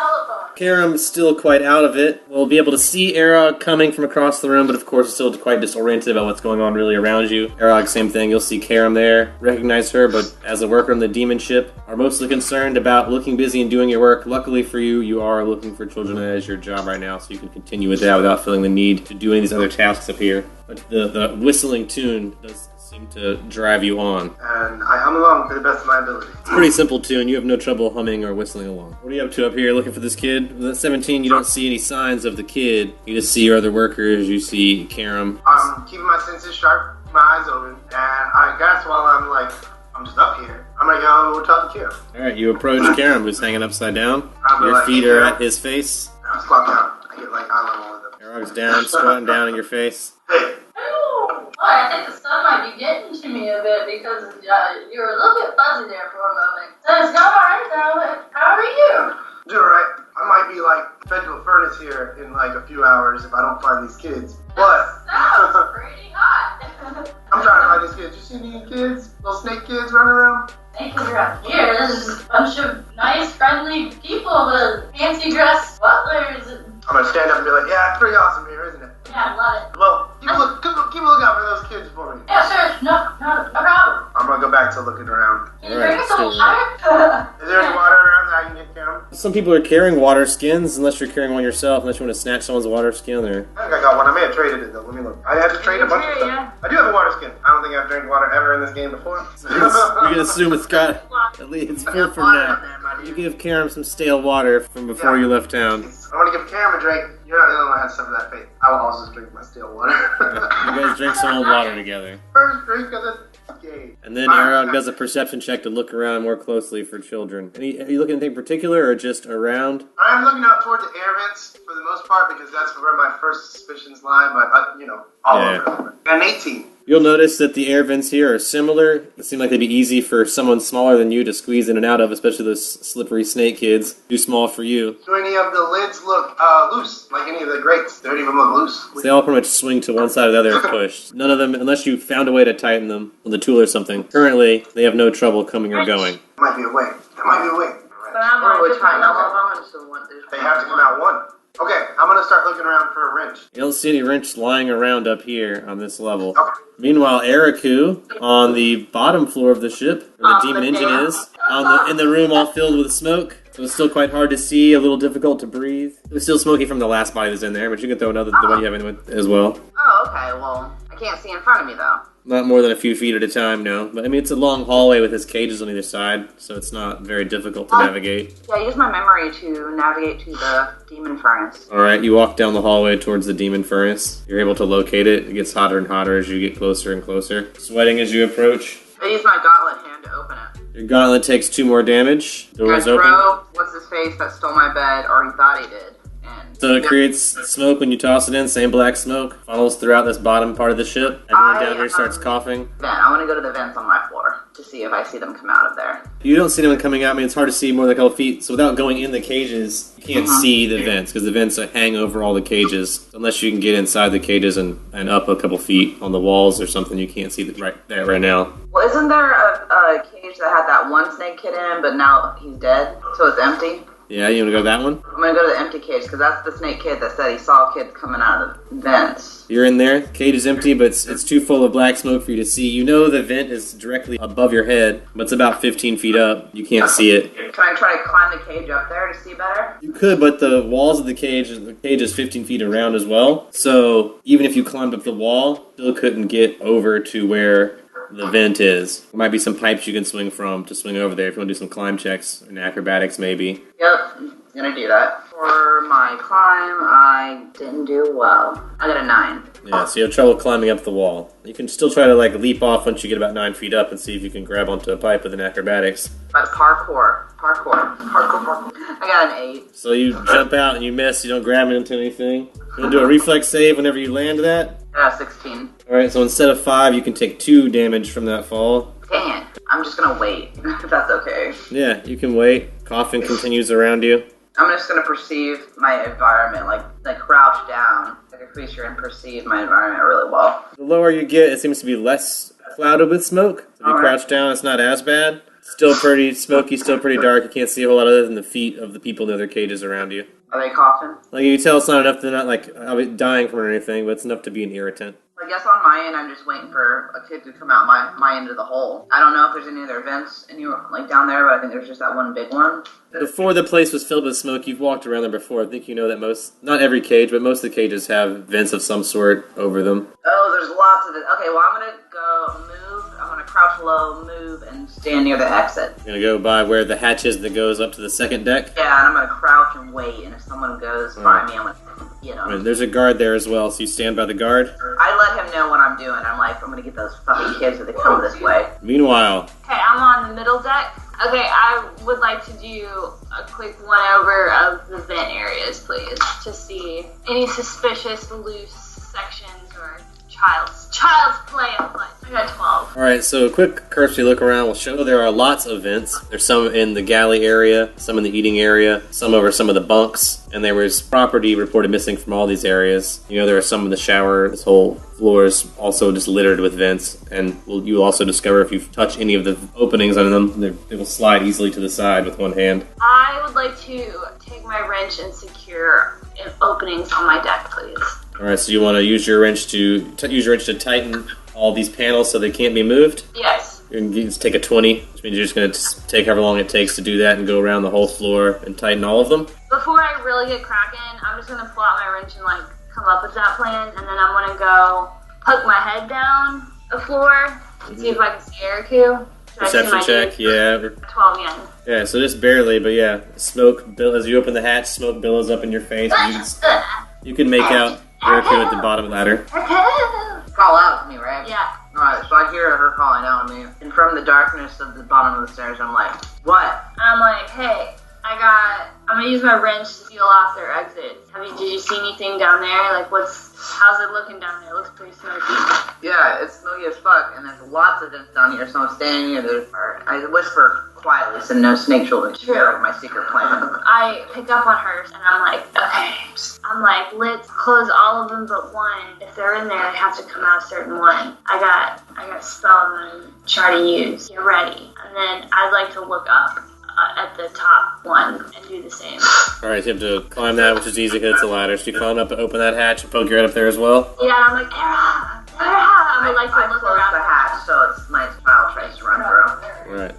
Karam's still quite out of it. We'll be able to see Arog coming from across the room, but of course is still quite disoriented about what's going on really around you. Arog, same thing. You'll see Karam there. Recognize her, but as a worker on the demon ship, are mostly concerned about looking busy and doing your work. Luckily for you, you are looking for children as your job right now, so you can continue with that without feeling the need to do any of these other tasks up here. But the whistling tune does seem to drive you on. And I hum along to the best of my ability. It's a pretty simple tune. You have no trouble humming or whistling along. What are you up to up here looking for this kid? With that 17, you don't see any signs of the kid. You just see your other workers. You see Karam. I'm keeping my senses sharp, my eyes open, and I guess while I'm just up here, I'm gonna go talk to Kira. Alright, you approach Karam, who's hanging upside down. I'm Your like, feet "Hey, are Karam." at his face. I squat down. I get like eye level with them. Arog's down, squatting down in your face. Hey, Ooh, I think the sun might be getting to me a bit because you were a little bit fuzzy there for a moment. So it's going alright though. How are you? do it right. I might be like fed to a furnace here in like a few hours if I don't find these kids. But Sounds pretty hot. I'm trying to find these kids. You see any kids? Little snake kids running around? Thank you around here. This is a bunch of nice, friendly people with fancy dressed butlers. I'm gonna stand up and be like, yeah, it's pretty awesome here, isn't it? Yeah, I love it. Well, keep a look out for those kids for me. Yeah, sure. No problem. I'm gonna go back to looking around. Can you Alright, bring us some still water? Is there any water around that I can get down? Some people are carrying water skins, unless you're carrying one yourself, unless you want to snatch someone's water skin or... I think I got one. I may have traded it though. Let me look. I had to trade a bunch of stuff. Yeah. I do have a water skin. I don't think I've drank water ever in this game before. You can assume it's got... At least it's full for now. You give Karam some stale water from before you left town. I want to give Cam a drink. You're not the only one that has some of that faith. I will also just drink my stale water. You guys drink some old water together. First drink of the game. And then Arog does a perception check to look around more closely for children. Are you looking at anything particular or just around? I'm looking out toward the air vents for the most part because that's where my first suspicions lie, but, all over. And an 18. You'll notice that the air vents here are similar. It seems like they'd be easy for someone smaller than you to squeeze in and out of, especially those slippery snake kids. Too small for you. Do any of the lids look loose? Like any of the grates? Do any of them look loose? So they all pretty much swing to one side or the other if pushed. None of them, unless you found a way to tighten them with a tool or something. Currently, they have no trouble coming or going. Might be a way. There might be a way. But I'm Or like, we try all of them, so what They have to come out one. Okay, I'm gonna start looking around for a wrench. You don't see any wrench lying around up here on this level. Okay. Meanwhile, Eriku, on the bottom floor of the ship, where the demon engine is, in the room all filled with smoke. So it's still quite hard to see, a little difficult to breathe. It was still smoky from the last body that's in there, but you can throw another the one you have in with as well. Oh, okay, well, I can't see in front of me, though. Not more than a few feet at a time, no. But I mean, it's a long hallway with his cages on either side, so it's not very difficult to navigate. Yeah, I use my memory to navigate to the demon furnace. Alright, you walk down the hallway towards the demon furnace. You're able to locate it. It gets hotter and hotter as you get closer and closer. Sweating as you approach. I use my gauntlet hand to open it. Your gauntlet takes 2 more damage. Door is I open. throw what's his face that stole my bed, or he thought he did. And So it creates smoke when you toss it in, same black smoke. Funnels throughout this bottom part of the ship. Everyone down here starts coughing. Vent. I want to go to the vents on my floor to see if I see them come out of there. You don't see anyone coming out. I mean, it's hard to see more than a couple feet. So without going in the cages, you can't see the vents because the vents hang over all the cages. Unless you can get inside the cages and up a couple feet on the walls or something, you can't see right there right now. Well, isn't there a cage that had that one snake kid in, but now he's dead, so it's empty? Yeah, you want to go to that one? I'm gonna go to the empty cage because that's the snake kid that said he saw kids coming out of the vents. You're in there. Cage is empty, but it's too full of black smoke for you to see. You know the vent is directly above your head, but it's about 15 feet up. You can't see it. Can I try to climb the cage up there to see better? You could, but the walls of the cage is 15 feet around as well. So even if you climbed up the wall, still couldn't get over to where the vent is. There might be some pipes you can swing from to swing over there if you want to do some climb checks and acrobatics maybe. Yep, gonna do that. For my climb, I didn't do well. I got a 9. Yeah, so you have trouble climbing up the wall. You can still try to leap off once you get about 9 feet up and see if you can grab onto a pipe with an acrobatics. But parkour. I got an 8. So you jump out and you miss, you don't grab into anything. You want to do a reflex save whenever you land that? I got a 16. Alright, so instead of 5, you can take 2 damage from that fall. Dang it. I'm just gonna wait, if that's okay. Yeah, you can wait. Coughing continues around you. I'm just gonna perceive my environment, like crouch down like a creature and perceive my environment really well. The lower you get, it seems to be less clouded with smoke. So if you Alright. crouch down, it's not as bad. Still pretty smoky, still pretty dark. You can't see a whole lot other than the feet of the people in the other cages around you. Are they coughing? Like, you can tell it's not enough to not, like, dying from it or anything, but it's enough to be an irritant. I guess on my end, I'm just waiting for a kid to come out my end of the hole. I don't know if there's any other vents like down there, but I think there's just that one big one. Before the place was filled with smoke, you've walked around there before. I think you know that not every cage, but most of the cages have vents of some sort over them. Oh, there's lots of it. Okay, well, I'm gonna go move. I'm gonna crouch low, move, and stand near the exit. You're gonna go by where the hatch is that goes up to the second deck. Yeah, and I'm gonna crouch and wait, and if someone goes by me, I'm like, you know. I mean, there's a guard there as well, so you stand by the guard. I let him know what I'm doing. I'm like, I'm gonna get those fucking kids if they come this way. Meanwhile, Okay, I'm on the middle deck. Okay, I would like to do a quick one-over of the vent areas, please, to see any suspicious loose sections or child's play afoot. I got 12. alright, so a quick cursory look around will show there are lots of vents. There's some in the galley area, some in the eating area, some over some of the bunks, and there was property reported missing from all these areas. You know, there are some in the shower. This whole floor is also just littered with vents, and you will also discover if you touch any of the openings on them, they will slide easily to the side with one hand. I would like to take my wrench and secure openings on my deck, please. Alright, so you want to use your wrench to tighten all these panels so they can't be moved? Yes. You can just take a 20, which means you're just going to take however long it takes to do that and go around the whole floor and tighten all of them. Before I really get cracking, I'm just gonna pull out my wrench and like come up with that plan, and then I'm gonna go poke my head down the floor and see if I can see Eriku. Should I see Perception my check, dude? yeah. 12 yen. Yeah, so just barely, but yeah. As you open the hatch, smoke billows up in your face. You can make out Eriku at the bottom of the ladder. Call out to me, right? Yeah. Alright, so I hear her calling out to me. And from the darkness of the bottom of the stairs, I'm like, what? I'm like, hey, I'm gonna use my wrench to seal off their exits. Did you see anything down there? Like, how's it looking down there? It looks pretty smoky. Yeah, it's smoky as fuck, and there's lots of vents down here, so I'm standing here. I whisper quietly so no snake will share my secret plan. I pick up on hers, and I'm like, okay. I'm like, let's close all of them but one. If they're in there, they have to come out a certain one. I got a spell I'm gonna try to use. Get ready. And then I'd like to look up at the top one and do the same. Alright, so you have to climb that, which is easy because it's a ladder. So you climb up and open that hatch and poke your head up there as well. Yeah, I'm like, Era! I would like to look close around the hatch so it's my child tries to run through. Alright.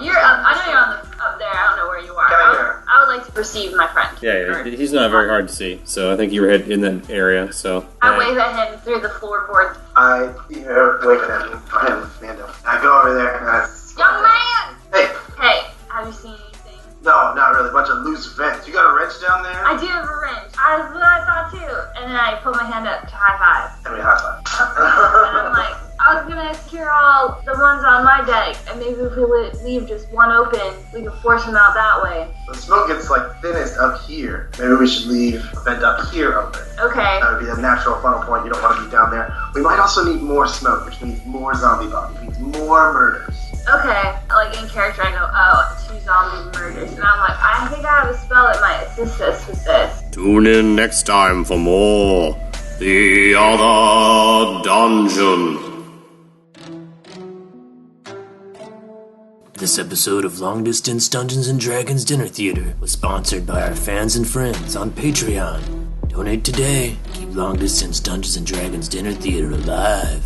You're up. I know you're up there. I don't know where you are. I would like to perceive my friend. Yeah, he's not very hard to see, so I think you were in that area, so... I wave at him through the floorboard. I hear waving at him, Mando. I go over there and I... Young man! Hey! Hey, have you seen anything? No, not really. A bunch of loose vents. You got a wrench down there? I do have a wrench. That's what I thought too. And then I put my hand up to high five. Give me a high five. And I'm like, I was gonna secure all the ones on my deck, and maybe if we would leave just one open, we could force them out that way. The smoke gets thinnest up here. Maybe we should leave a vent up here open. Okay. That would be a natural funnel point. You don't want to be down there. We might also need more smoke, which means more zombie bodies. Means more murders. Okay. Like in character, I go, oh, 2 zombie murders. And I'm like, I think I have a spell that might assist us with this. Tune in next time for more The Other Dungeon. This episode of Long Distance Dungeons & Dragons Dinner Theater was sponsored by our fans and friends on Patreon. Donate today. Keep Long Distance Dungeons & Dragons Dinner Theater alive.